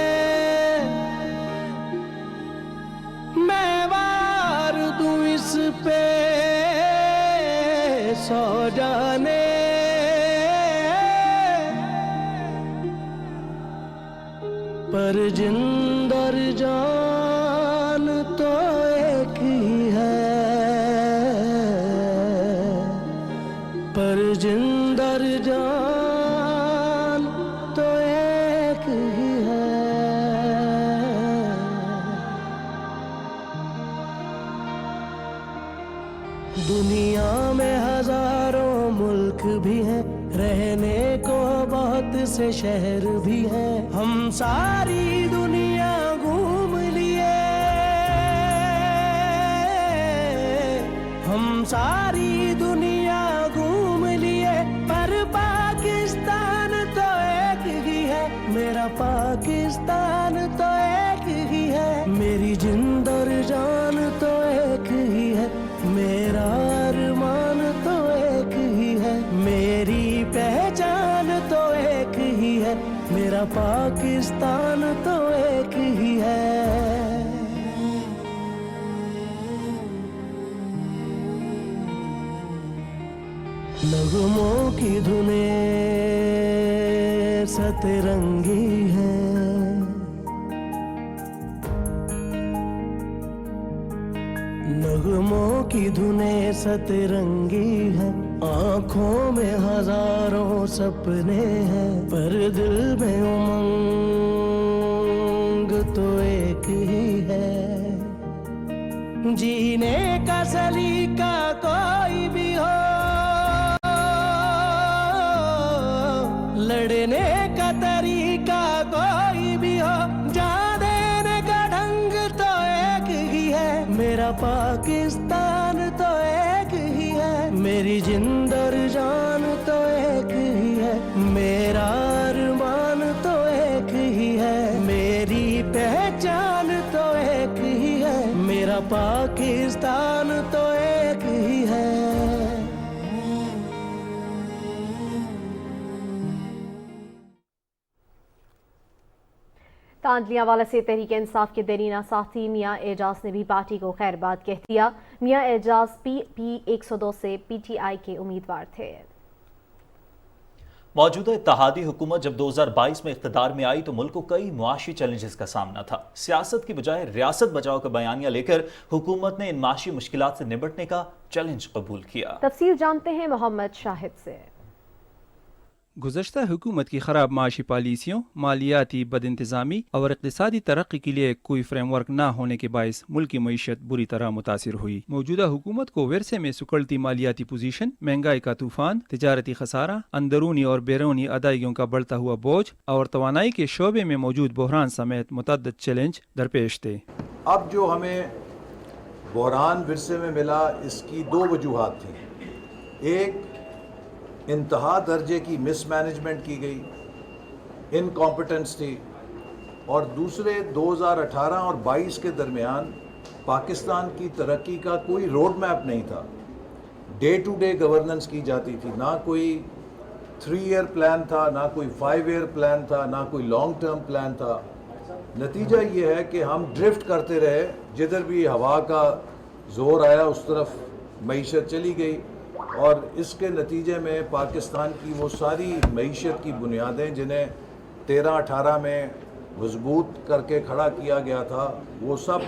मैं वार दूं इस पे 100 जाने, पर जिंदर जान तो एक ही है, पर जिंदर जान तो एक ही है। दुनिया में हजारों मुल्क भी हैं, रहने को बहुत से शहर भी हैं। हम सारी दुनिया घूम लिए, हम सारी दुनिया घूम लिए, पर पाकिस्तान तो एक ही है। मेरा पाकिस्तान तो एक ही है, मेरी जिंद और जान तो एक ही है, मेरा अरमान तो एक ही है, मेरी पहचान तो एक ही है, मेरा पाकिस्तान तो एक ही है। नगमों की धुनें सतरंगी हैं, नगमों की धुनें सतरंगी हैं, आँखों में हजारों सपने हैं, पर दिल में उमंग तो एक ही है। जीने का सलीका कोई भी हो, लड़ने का तरीका कोई भी हो, जान देने का ढंग तो एक ही है। मेरा पाकिस्तान तो एक ही है, मेरी जिंद और जान तो एक ही है, मेरा अरमान तो एक ही है, मेरी पहचान तो एक ही है, मेरा पाकिस्तान तो एक ही है। तांजलियावाला से तहरीक इंसाफ के दरीना साथी मियाँ एजाज ने भी पार्टी को खैरबाद कह दिया। मियाँ एजाज PP 102 से PTI के उम्मीदवार थे। मौजूदा इत्तेहादी हुकूमत जब 2022 में इख्तिदार में आई तो मुल्क को कई मुआशी चैलेंजेस का सामना था। सियासत की बजाय रियासत बचाओ का बयानिया लेकर हुकूमत ने इन माशी मुश्किलात से निपटने का चैलेंज कबूल किया। तफसील जानते हैं मोहम्मद शाहिद से। गुज़श्ता हुकूमत की ख़राब माशी पॉलिसियों, मालियाती बदइंतज़ामी और इक़्तिसादी तरक्की के लिए कोई फ्रेमवर्क न होने के बायस मुल्क की मईशत बुरी तरह मुतासिर हुई। मौजूदा हुकूमत को विरसे में सुकड़ती मालियाती पोजीशन, महंगाई का तूफान, तिजारती खसारा, अंदरूनी और बैरूनी अदायगियों का बढ़ता हुआ बोझ और तवानाई के शोबे में मौजूद बहरान समेत मुतअद्दिद चैलेंज दरपेश थे। अब जो हमें बहरान विरसे में मिला, इसकी दो वजूहात थी। एक, इंतहा दर्जे की मिसमैनेजमेंट की गई, इनकॉम्पिटेंस थी, और दूसरे 2018 और 22 के दरमियान पाकिस्तान की तरक्की का कोई रोड मैप नहीं था। डे टू डे गवर्नेंस की जाती थी, ना कोई 3 ईयर प्लान था, ना कोई 5 ईयर प्लान था, ना कोई लॉन्ग टर्म प्लान था। नतीजा ये है कि हम ड्रिफ्ट करते रहे, जिधर भी हवा का जोर आया उस तरफ मईशत चली गई, और इसके नतीजे में पाकिस्तान की वो सारी मईशत की बुनियादें जिन्हें 13-18 में मजबूत करके खड़ा किया गया था, वो सब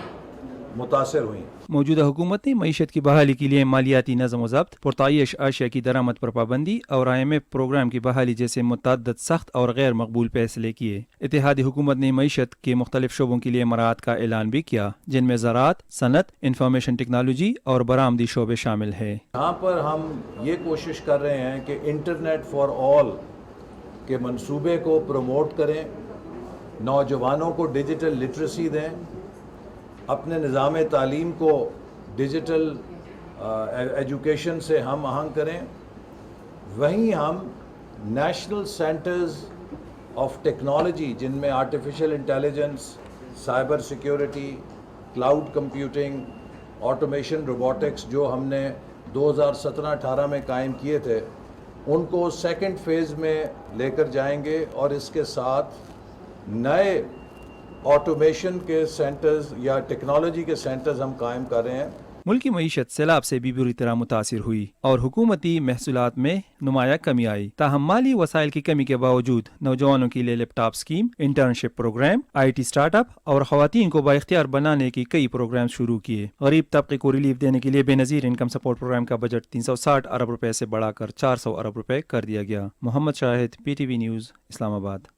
मुतासर हुई। मौजूदा हुकूमत ने मईशत की बहाली के लिए मालियाती नज़म व ज़ब्त, पुरतायश अशिया की दरामद पर पाबंदी और IMF प्रोग्राम की बहाली जैसे मुतअद्दिद सख्त और गैर मकबूल फैसले किए। इत्तेहादी हुकूमत ने मईशत के मुख्तलिफ शोबों के लिए मराहत का ऐलान भी किया, जिनमें ज़राअत, सनत, इंफॉर्मेशन टेक्नोलॉजी और बरामदी शोबे शामिल है। यहाँ पर हम ये कोशिश कर रहे हैं कि इंटरनेट फॉर ऑल के मंसूबे को प्रमोट करें, नौजवानों को डिजिटल लिटरेसी दें, अपने निज़ाम तालीम को डिजिटल एजुकेशन से हम आहंग करें। वहीं हम नेशनल सेंटर्स ऑफ टेक्नोलॉजी, जिनमें artificial intelligence, cyber security, cloud computing, automation, robotics, जो हमने 2017-18 में कायम किए थे, उनको सेकंड फेज़ में लेकर जाएंगे, और इसके साथ नए ऑटोमेशन के सेंटर्स या टेक्नोलॉजी के सेंटर्स हम कायम कर रहे हैं। मुल्क की मईशत सैलाब से भी बुरी तरह मुतासिर हुई और हुकूमती महसूलात में नुमाया कमी आई। ताहम माली वसाइल की कमी के बावजूद नौजवानों के लिए laptop scheme, internship program, IT startup और खवातीन को बाइख्तियार बनाने की कई प्रोग्राम शुरू किए। गरीब तबके को रिलीफ देने के लिए बेनज़ीर इनकम सपोर्ट प्रोग्राम का बजट 360 अरब रुपए से बढ़ाकर 400 अरब रुपए कर दिया गया। Mohammad Shahid, PTV news, Islamabad.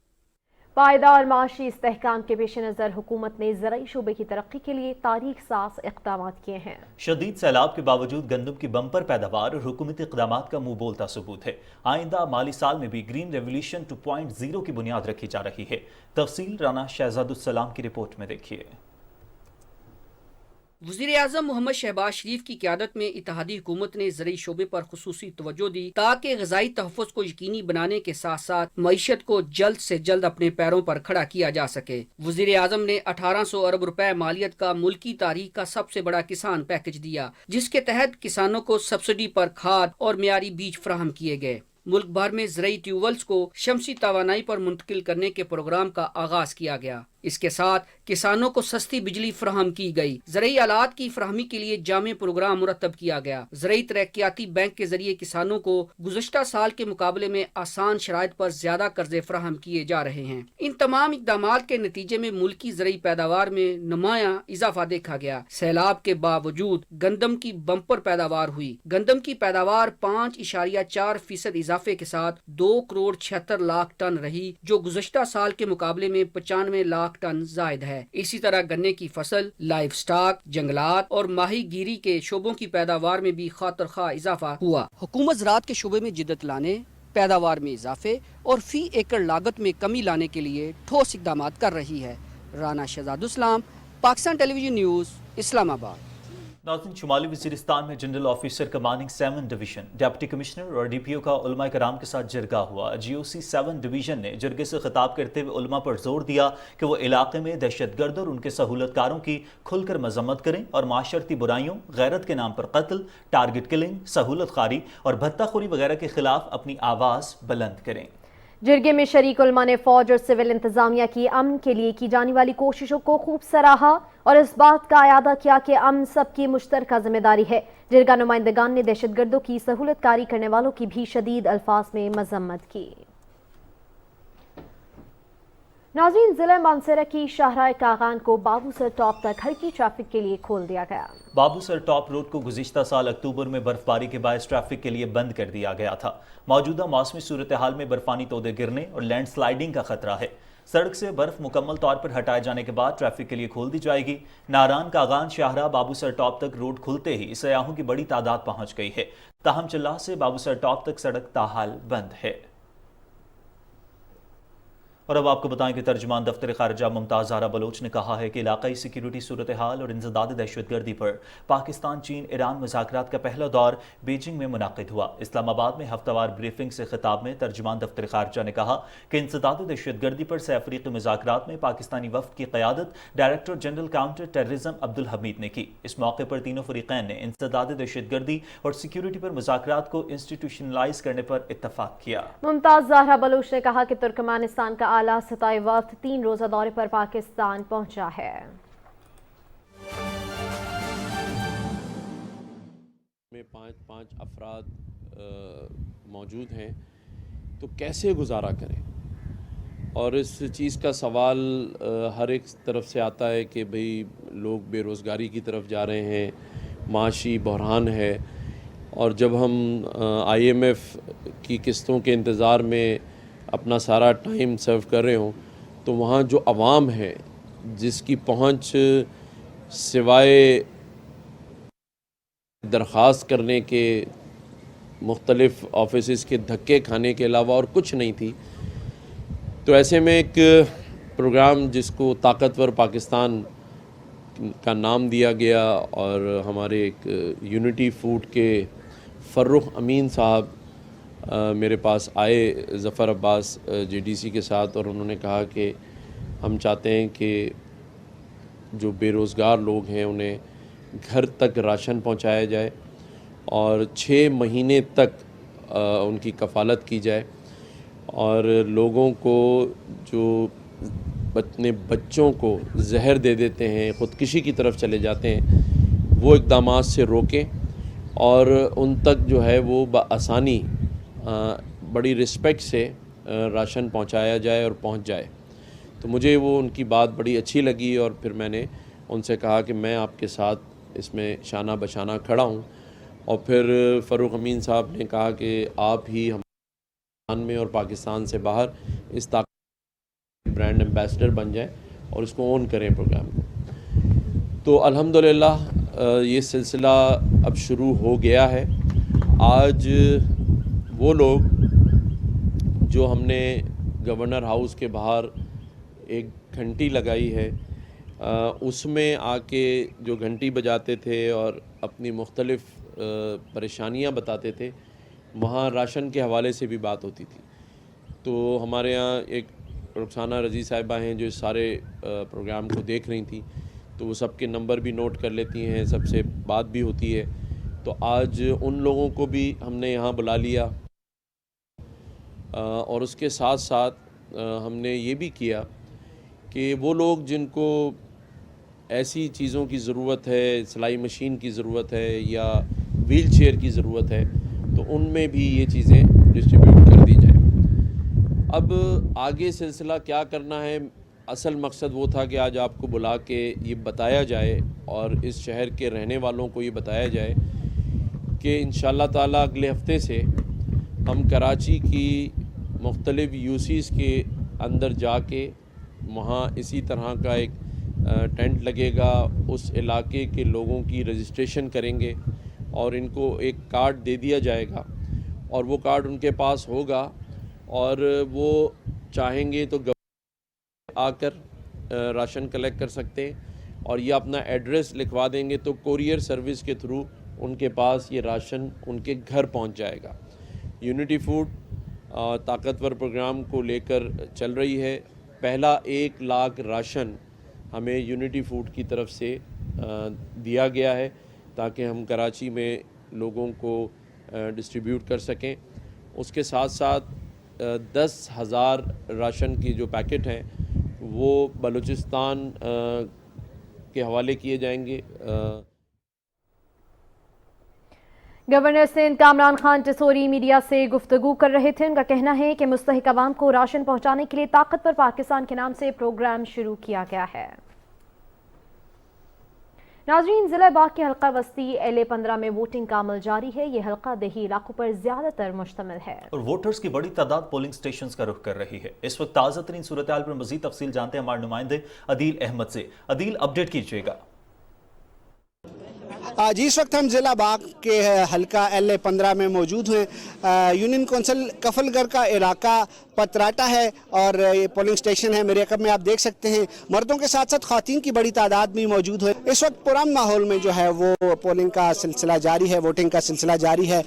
पायदार माशी इस्तेहकाम के पेश नज़र हुकूमत ने ज़राई शोबे की तरक्की के लिए तारीख साज इक़दाम किए हैं। शदीद सैलाब के बावजूद गंदम की बम्पर पैदावार और हुकूमती इक़दामात का मुंह बोलता सबूत है। आइंदा माली साल में भी ग्रीन रेवोल्यूशन 2.0 की बुनियाद रखी जा रही है। तफसील राना शहजादुस्सलाम की रिपोर्ट में देखिए। वज़ीर-ए-आज़म मोहम्मद शहबाज शरीफ की क़यादत में इत्तेहादी हुकूमत ने ज़रई शोबे पर खुसूसी तवज्जो दी ताकि ग़िज़ाई तहफ़्फ़ुज़ को यकीनी बनाने के साथ साथ मईशत को जल्द से जल्द अपने पैरों पर खड़ा किया जा सके। वज़ीर-ए-आज़म ने 1800 अरब रुपए मालियत का मुल्की तारीख का सबसे बड़ा किसान पैकेज दिया, जिसके तहत किसानों को सब्सिडी पर खाद और मियारी बीज फराहम किए गए। मुल्क भर में ज़रई ट्यूबवेल्स को शमसी तवानाई पर मुंतकिल करने के प्रोग्राम का आगाज किया गया। इसके साथ किसानों को सस्ती बिजली फराहम की गई। ज़रूरी आलात की फराहमी के लिए जामे प्रोग्राम मुरतब किया गया। ज़रूरी तरक्याती बैंक के जरिए किसानों को गुज़श्ता साल के मुकाबले में आसान शराइत पर ज्यादा कर्जे फराहम किए जा रहे हैं। इन तमाम इक़दामात के नतीजे में मुल्की ज़रूरी पैदावार में नुमाया इजाफा देखा गया। सैलाब के बावजूद गंदम की बम्पर पैदावार हुई। गंदम की पैदावार 5.4% इजाफे के साथ 2,76,00,000 टन रही, जो गुज़श्ता साल के मुकाबले में 95 लाख टन जायद है। इसी तरह गन्ने की फसल, लाइव स्टॉक, जंगलात और माही गिरी के शोबों की पैदावार में भी खातर खा इजाफा हुआ। हुकूमत ज़राअत के शोबे में जिद्दत लाने, पैदावार में इजाफे और फी एकड़ लागत में कमी लाने के लिए ठोस इक़दामात कर रही है। Rana Shahzadussalam, Pakistan television news, Islamabad. नाज़रीन, शुमाली वज़ीरिस्तान में general officer commanding 7 division, deputy commissioner और DPO का उलमा कराम के साथ जरगा हुआ। GOC 7 डिवीज़न ने जरगे से खिताब करते हुए उलमा पर जोर दिया कि वो इलाके में दहशतगर्द और उनके सहूलतकारों की खुलकर मजम्मत करें और माशरती बुराइयों, गैरत के नाम पर कत्ल, टारगेट किलिंग, सहूलत खारी और भत्ताखोरी वगैरह के खिलाफ अपनी आवाज़ बुलंद करें। जरगे में शरीक उलमा ने फौज और सिविल इंतजामिया की अमन के लिए की जाने वाली कोशिशों को खूब सराहा और इस बात का अयादा किया कि अमन सबकी मुश्तरका जिम्मेदारी है। जरगा नुमाइंदगान ने दहशतगर्दों की सहूलतकारी करने वालों की भी शदीद अल्फाज में मजम्मत की। नाज़रीन, जिला मानसरा की शाहराह कागान को बाबूसर टॉप तक हल्की ट्रैफिक के लिए खोल दिया गया। बाबूसर टॉप रोड को गुज़िश्ता साल अक्टूबर में बर्फबारी के बायस ट्रैफिक के लिए बंद कर दिया गया था। मौजूदा मौसमी सूरत हाल में बर्फानी तोदे गिरने और लैंड स्लाइडिंग का खतरा है। सड़क से बर्फ मुकम्मल तौर पर हटाए जाने के बाद ट्रैफिक के लिए खोल दी जाएगी। नारान, कागान, शाहरा, बाबूसर टॉप तक रोड खुलते ही सयाहों की बड़ी तादाद पहुंच गई है। ताहम चिल्लाह से बाबूसर टॉप तक सड़क ताहाल बंद है। और अब आपको बताएं कि तर्जुमान दफ्तर खारजा मुमताज़ ज़हरा बलोच ने कहा है कि इलाकाई सिक्योरिटी सूरत हाल और इंसदाद दहशतगर्दी पर पाकिस्तान, चीन, ईरान मुज़ाकरात का पहला दौर बीजिंग में मुनाकिद हुआ। इस्लामाबाद में हफ्तावार ब्रीफिंग से खिताब में तर्जुमान दफ्तर खारजा ने कहा कि इंसदाद दहशतगर्दी पर सह अफ्रीकी मुज़ाकरात में पाकिस्तानी वफ्द की क़यादत director general counter terrorism Abdul Hamid ने की। इस मौके पर तीनों फ़रीक़ैन ने इंसदाद दहशतगर्दी और सिक्योरिटी पर मुज़ाकरात को इंस्टीट्यूशनलाइज करने पर इत्तफाक किया। मुमताज़ ज़हरा बलोच ने कहा कि तुर्कमानिस्तान का आला सतही वफ्द 3 रोज़ा दौरे पर पाकिस्तान पहुंचा है। में 5 अफराद मौजूद हैं, तो कैसे गुजारा करें। और इस चीज़ का सवाल हर एक तरफ से आता है कि भाई लोग बेरोज़गारी की तरफ जा रहे हैं, माशी बहरान है। और जब हम IMF की किस्तों के इंतज़ार में अपना सारा टाइम सर्व कर रहे हों, तो वहाँ जो अवाम है जिसकी पहुँच सिवाय दरख्वास्त करने के, मुख्तलिफ़ ऑफिसेस के धक्के खाने के अलावा और कुछ नहीं थी, तो ऐसे में एक प्रोग्राम जिसको ताकतवर पाकिस्तान का नाम दिया गया और हमारे एक यूनिटी फूड के फ़र्रुख अमीन साहब मेरे पास आए ज़फ़र अब्बास JDC के साथ, और उन्होंने कहा कि हम चाहते हैं कि जो बेरोज़गार लोग हैं उन्हें घर तक राशन पहुंचाया जाए और 6 महीने तक उनकी कफ़ालत की जाए, और लोगों को जो अपने बच्चों को जहर दे देते हैं, ख़ुदकुशी की तरफ चले जाते हैं, वो इक़दामात से रोकें और उन तक जो है वो बआसानी बड़ी रिस्पेक्ट से राशन पहुंचाया जाए और पहुंच जाए। तो मुझे वो उनकी बात बड़ी अच्छी लगी और फिर मैंने उनसे कहा कि मैं आपके साथ इसमें शाना बशाना खड़ा हूं। और फिर फ़र्रुख अमीन साहब ने कहा कि आप ही हम में और पाकिस्तान से बाहर इस ब्रांड एम्बेसडर बन जाएं और इसको ऑन करें प्रोग्राम को। तो अल्हम्दुलिल्लाह ये सिलसिला अब शुरू हो गया है। आज वो लोग जो हमने गवर्नर हाउस के बाहर एक घंटी लगाई है, उसमें आके जो घंटी बजाते थे और अपनी मुख्तलिफ़ परेशानियां बताते थे, वहाँ राशन के हवाले से भी बात होती थी। तो हमारे यहाँ एक रुखसाना रज़ी साहिबा हैं जो इस सारे प्रोग्राम को देख रही थी, तो वो सबके नंबर भी नोट कर लेती हैं, सबसे बात भी होती है। तो आज उन लोगों को भी हमने यहाँ बुला लिया और उसके साथ साथ हमने ये भी किया کہ وہ لوگ جن کو ایسی چیزوں کی ضرورت ہے، سلائی مشین کی ضرورت ہے یا ویل چیئر کی ضرورت ہے، تو ان میں بھی یہ چیزیں ڈسٹریبیوٹ کر دی جائیں۔ اب آگے سلسلہ کیا کرنا ہے، اصل مقصد وہ تھا کہ آج آپ کو بلا کے یہ بتایا جائے اور اس شہر کے رہنے والوں کو یہ بتایا جائے کہ انشاءاللہ تعالی اگلے ہفتے سے ہم کراچی کی مختلف یوسیز کے اندر جا کے وہاں اسی طرح کا ایک ٹینٹ لگے گا، اس علاقے کے لوگوں کی رجسٹریشن کریں گے اور ان کو ایک کارڈ دے دیا جائے گا اور وہ کارڈ ان کے پاس ہوگا اور وہ چاہیں گے تو آ کر راشن کلیکٹ کر سکتے ہیں اور یہ اپنا ایڈریس لکھوا دیں گے تو کوریئر سروس کے تھرو ان کے پاس یہ راشن ان کے گھر پہنچ جائے گا۔ یونٹی فوڈ طاقتور پروگرام کو لے کر چل رہی ہے۔ پہلا 1 لاکھ راشن ہمیں یونٹی فوڈ کی طرف سے دیا گیا ہے تاکہ ہم کراچی میں لوگوں کو ڈسٹریبیوٹ کر سکیں۔ اس کے ساتھ ساتھ 10,000 راشن کی جو پیکٹ ہیں وہ بلوچستان کے حوالے کیے جائیں گے۔ گورنر سندھ کامران خان ٹسوری میڈیا سے گفتگو کر رہے تھے۔ ان کا کہنا ہے کہ مستحق عوام کو راشن پہنچانے کے لیے طاقتور پاکستان کے نام سے پروگرام شروع کیا گیا ہے۔ ناظرین، ضلع باغ کے حلقہ وسطی LA-15 میں ووٹنگ کا عمل جاری ہے۔ یہ حلقہ دیہی علاقوں پر زیادہ تر مشتمل ہے اور ووٹرز کی بڑی تعداد پولنگ سٹیشنز کا رخ کر رہی ہے۔ اس وقت تازہ ترین صورتحال پر مزید تفصیل جانتے ہیں ہمارے نمائندے عدیل احمد سے۔ عدیل، اپڈیٹ کیجیے گا۔ جی، اس وقت ہم ضلع باغ کے حلقہ LA-15 میں موجود ہیں۔ یونین کونسل کفل گڑھ کا علاقہ پتراٹا ہے اور یہ پولنگ سٹیشن ہے۔ میرے عقب میں آپ دیکھ سکتے ہیں مردوں کے ساتھ ساتھ خواتین کی بڑی تعداد بھی موجود ہے۔ اس وقت پرامن ماحول میں جو ہے وہ پولنگ کا سلسلہ جاری ہے، ووٹنگ کا سلسلہ جاری ہے۔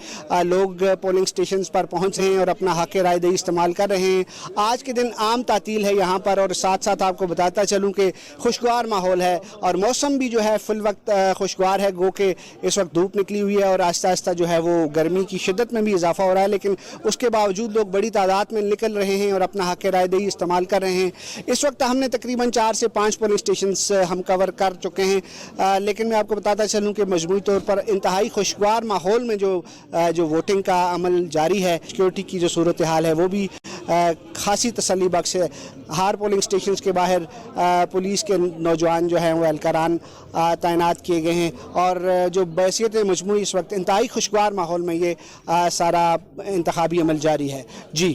لوگ پولنگ سٹیشنز پر پہنچ رہے ہیں اور اپنا حق رائے دہی استعمال کر رہے ہیں۔ آج کے دن عام تعطیل ہے یہاں پر اور ساتھ ساتھ آپ کو بتاتا چلوں کہ خوشگوار ماحول ہے اور موسم بھی جو ہے فی الوقت خوشگوار ہے، گو کہ اس وقت دھوپ نکلی ہوئی ہے اور آہستہ آہستہ جو ہے وہ گرمی کی شدت میں بھی اضافہ ہو رہا ہے، لیکن اس کے باوجود لوگ بڑی تعداد میں نکل رہے ہیں اور اپنا حق رائے دہی استعمال کر رہے ہیں۔ اس وقت ہم نے تقریباً 4 سے 5 پولنگ سٹیشنز ہم کور کر چکے ہیں، لیکن میں آپ کو بتاتا چلوں کہ مجموعی طور پر انتہائی خوشگوار ماحول میں جو ووٹنگ کا عمل جاری ہے، سیکیورٹی کی جو صورتحال ہے وہ بھی خاصی تسلی بخش ہے۔ ہر پولنگ سٹیشنز کے باہر پولیس کے نوجوان جو ہیں وہ اہلکاران تعینات کیے گئے ہیں اور جو بحیثیت مجموعی اس وقت انتہائی خوشگوار ماحول میں یہ سارا انتخابی عمل جاری ہے۔ جی،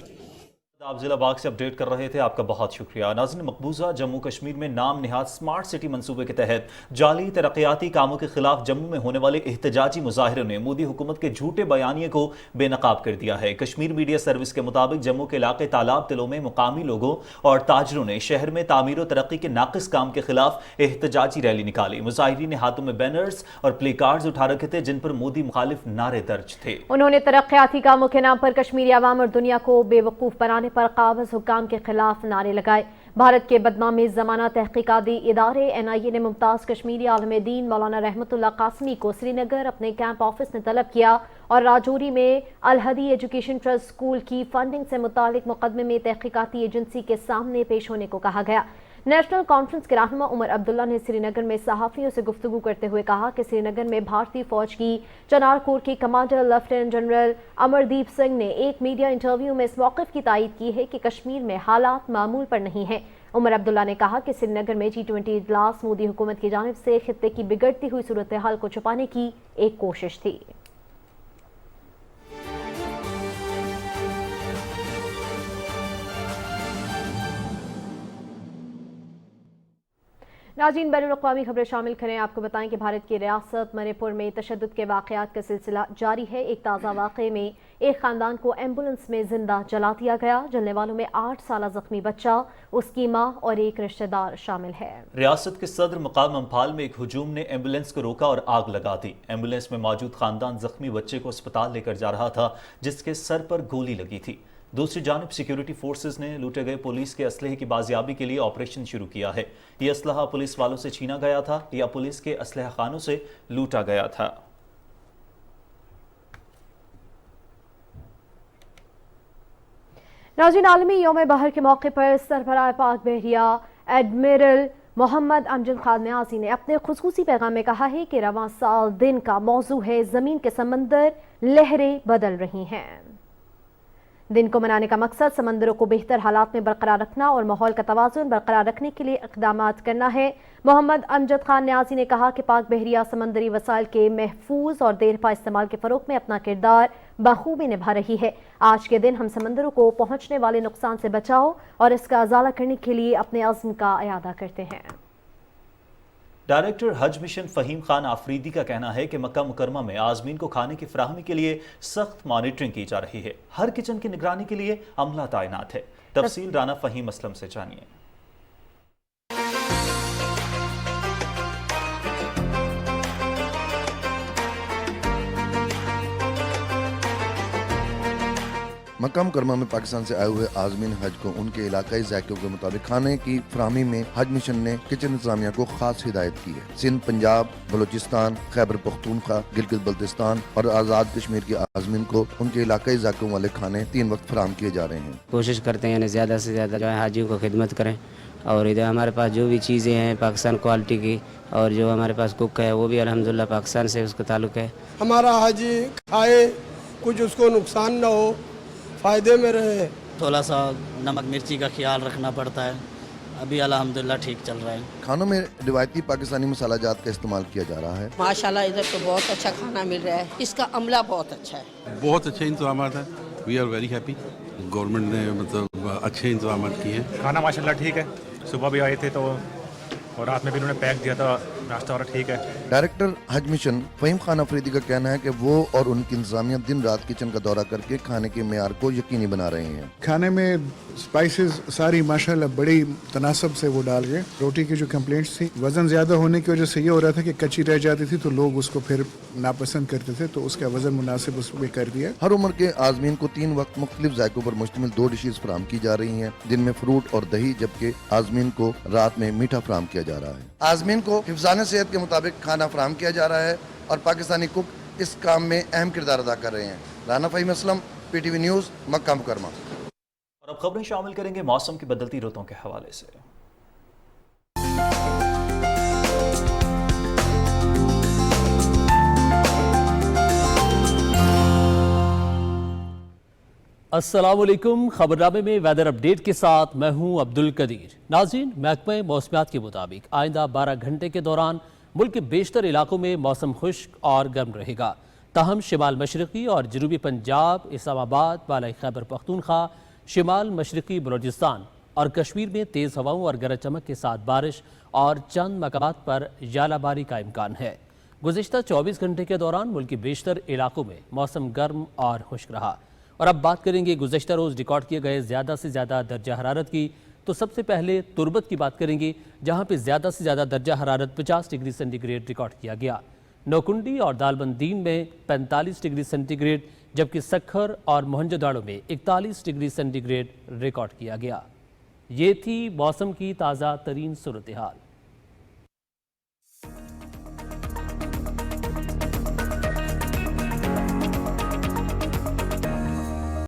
آپ ضلع باغ سے اپڈیٹ کر رہے تھے، آپ کا بہت شکریہ۔ ناظرین، مقبوضہ جموں کشمیر میں نام نہاد سمارٹ سٹی منصوبے کے تحت جعلی ترقیاتی کاموں کے خلاف جموں میں ہونے والے احتجاجی مظاہروں نے مودی حکومت کے جھوٹے بیانیے کو بے نقاب کر دیا ہے۔ کشمیر میڈیا سروس کے مطابق جموں کے علاقے تالاب تلوں میں مقامی لوگوں اور تاجروں نے شہر میں تعمیر و ترقی کے ناقص کام کے خلاف احتجاجی ریلی نکالی۔ مظاہرین نے ہاتھوں میں بینرز اور پلے کارڈز اٹھا رکھے تھے جن پر مودی مخالف نعرے درج تھے۔ انہوں نے ترقیاتی کاموں کے نام پر کشمیری عوام اور دنیا کو بے وقوف بنانے پر قابض حکام کے خلاف نعرے لگائے۔ بھارت کے بدنامی زمانہ تحقیقاتی ادارے NIA نے ممتاز کشمیری عالم دین مولانا رحمت اللہ قاسمی کو سری نگر اپنے کیمپ آفس میں طلب کیا اور راجوری میں الہدی ایجوکیشن ٹرسٹ اسکول کی فنڈنگ سے متعلق مقدمے میں تحقیقاتی ایجنسی کے سامنے پیش ہونے کو کہا گیا۔ نیشنل کانفرنس کے رہنما عمر عبداللہ نے سری نگر میں صحافیوں سے گفتگو کرتے ہوئے کہا کہ سری نگر میں بھارتی فوج کی چنار کور کے کمانڈر لیفٹیننٹ جنرل امردیپ سنگھ نے ایک میڈیا انٹرویو میں اس موقف کی تائید کی ہے کہ کشمیر میں حالات معمول پر نہیں ہیں۔ عمر عبداللہ نے کہا کہ سری نگر میں G20 اجلاس مودی حکومت کی جانب سے خطے کی بگڑتی ہوئی صورتحال کو چھپانے کی ایک کوشش تھی۔ ناظرین، بین الاقوامی خبریں شامل کریں۔ آپ کو بتائیں کہ بھارت کی ریاست منی پور میں تشدد کے واقعات کا سلسلہ جاری ہے۔ ایک تازہ واقعے میں ایک خاندان کو ایمبولنس میں زندہ جلا دیا گیا۔ جلنے والوں میں 8 سالہ زخمی بچہ، اس کی ماں اور ایک رشتہ دار شامل ہے۔ ریاست کے صدر مقام امپھال میں ایک ہجوم نے ایمبولنس کو روکا اور آگ لگا دی۔ ایمبولنس میں موجود خاندان زخمی بچے کو اسپتال لے کر جا رہا تھا جس کے سر پر گولی لگی تھی۔ دوسری جانب سیکیورٹی فورسز نے لوٹے گئے پولیس کے اسلحے کی بازیابی کے لیے آپریشن شروع کیا ہے۔ یہ اسلحہ پولیس والوں سے چھینا گیا تھا یا پولیس کے اسلحہ خانوں سے لوٹا گیا تھا۔ ناظرین، عالمی یوم بحر کے موقع پر سربراہ پاک بحریہ एडमिरल मोहम्मद अमजद खान न्याजी ने अपने खुसूसी पैगाम में कहा है कि रवां साल दिन का मौजू है ज़मीन के समंदर, लहरें बदल रही हैं। दिन को मनाने का मकसद समंदरों को बेहतर हालात में बरकरार रखना और माहौल का तवाज़ुन बरकरार रखने के लिए इक़दामात करना है। मोहम्मद अमजद खान न्याजी ने कहा कि पाक बहरिया समंदरी वसाइल के महफूज और देरपा इस्तेमाल के फ़रोग़ में अपना किरदार बखूबी निभा रही है। आज के दिन हम समंदरों को पहुँचने वाले नुकसान से बचाव और इसका अज़ाला करने के लिए अपने अज़्म का इयादा करते हैं। डायरेक्टर हज मिशन फ़हीम खान आफरीदी का कहना है कि मक्का मुकरमा में आज़मीन को खाने की फराहमी के लिए सख्त मॉनिटरिंग की जा रही है। हर किचन की निगरानी के लिए अमला तैनात है। तफसील राना फ़हीम असलम से जानिए। मक्का मुकरमा में पाकिस्तान से आए हुए आज़मीन हज को उनके इलाकाई ज़ायक़ों के मुताबिक खाने की फराहमी में हज मिशन ने किचन इंतज़ामिया को खास हिदायत की है। सिंध, पंजाब, बलूचिस्तान, खैबर पख्तूनख्वा, गिलगित बल्तिस्तान और आज़ाद कश्मीर के आज़मीन को उनके इलाकाई ज़ायक़ों वाले खाने 3 वक्त फराहम किए जा रहे हैं। कोशिश करते हैं यानी ज़्यादा से ज़्यादा जो है हाजियों को खिदमत करें और इधर हमारे पास जो भी चीज़ें हैं पाकिस्तान क्वालिटी की और जो हमारे पास कुक है वो भी अल्हम्दुलिल्लाह पाकिस्तान से उसका ताल्लुक़ है। हमारा हाजी खाए कुछ उसको नुकसान न हो, फ़ायदे में रहे। थोड़ा सा नमक मिर्ची का ख्याल रखना पड़ता है। अभी अल्हम्दुलिल्लाह ठीक चल रहा है। खानों में रिवायती पाकिस्तानी मसाला जात का इस्तेमाल किया जा रहा है। माशाल्लाह इधर तो बहुत अच्छा खाना मिल रहा है। इसका अमला बहुत अच्छा है। बहुत अच्छे इंतजाम है। We are very happy. Government ने मतलब अच्छे इंतजाम किए हैं। खाना माशाल्लाह ठीक है। सुबह भी आए थे तो और रात में भी उन्होंने पैक दिया था, नाश्ता और ठीक है। डायरेक्टर हज मिशन फ़हीम खान अफरीदी का कहना है कि वो और उनकी इंतजामिया दिन रात किचन का दौरा करके खाने के मेयार को यकीनी बना रहे हैं। खाने में स्पाइसेस सारी माशाल्लाह बड़ी तनासब से वो डाल गए। रोटी की जो कंप्लेंट्स थी वजन ज्यादा होने की वजह से ये हो रहा था कि कच्ची रह जाती थी तो लोग उसको फिर नापसंद करते थे, तो उसका वजन मुनासिब उसमें कर दिया। हर उम्र के आज़मीन को 3 वक्त मुख्तलिफ जायकों पर मुश्तमिल 2 डिशेज फराहम की जा रही हैं। दिन में फ्रूट और दही, जबकि आज़मीन को रात में मीठा फराहम किया जा रहा है। आज़मीन को हिफ्ज़ान सेहत के मुताबिक खाना फराहम किया जा रहा है और पाकिस्तानी कुक इस काम में अहम किरदार अदा कर रहे हैं। राना फ़हीम असलम, PTV न्यूज़, मक्का मुकरमा। और अब खबरें शामिल करेंगे मौसम की बदलती रुतों के हवाले से। अस्सलामुअलैकुम। खबरनामे में वेदर अपडेट के साथ मैं हूं अब्दुल कदीर। नाज़रीन, महकमे मौसमियात के मुताबिक आइंदा 12 घंटे के दौरान मुल्क के बेशतर इलाकों में मौसम खुश्क और गर्म रहेगा। ताहम शिमाल मशरक़ी और जनूबी पंजाब, इस्लामाबाद, बालाई खैबर पख्तूनख्वा, शिमाल मशरक़ी बलूचिस्तान और कश्मीर में तेज़ हवाओं और गरज चमक के साथ बारिश और चंद मकामात पर जालाबारी का इम्कान है। गुज़िश्ता 24 घंटे के दौरान मुल्क के बेशतर इलाकों में मौसम गर्म और खुश्क रहा। और अब बात करेंगे गुज़श्ता रोज़ रिकॉर्ड किए गए ज़्यादा से ज़्यादा दर्जा हरारत की। तो सबसे पहले तुर्बत की बात करेंगे, जहाँ पे ज़्यादा से ज़्यादा दर्जा हरारत 50 डिग्री सेंटीग्रेड रिकॉर्ड किया गया। नौकुंडी और दालबंदीन में 45 डिग्री सेंटीग्रेड, जबकि सखर और मोहनजोदाड़ो में 41 डिग्री सेंटीग्रेड रिकॉर्ड किया गया। ये थी मौसम की ताज़ा तरीन सूरत हाल।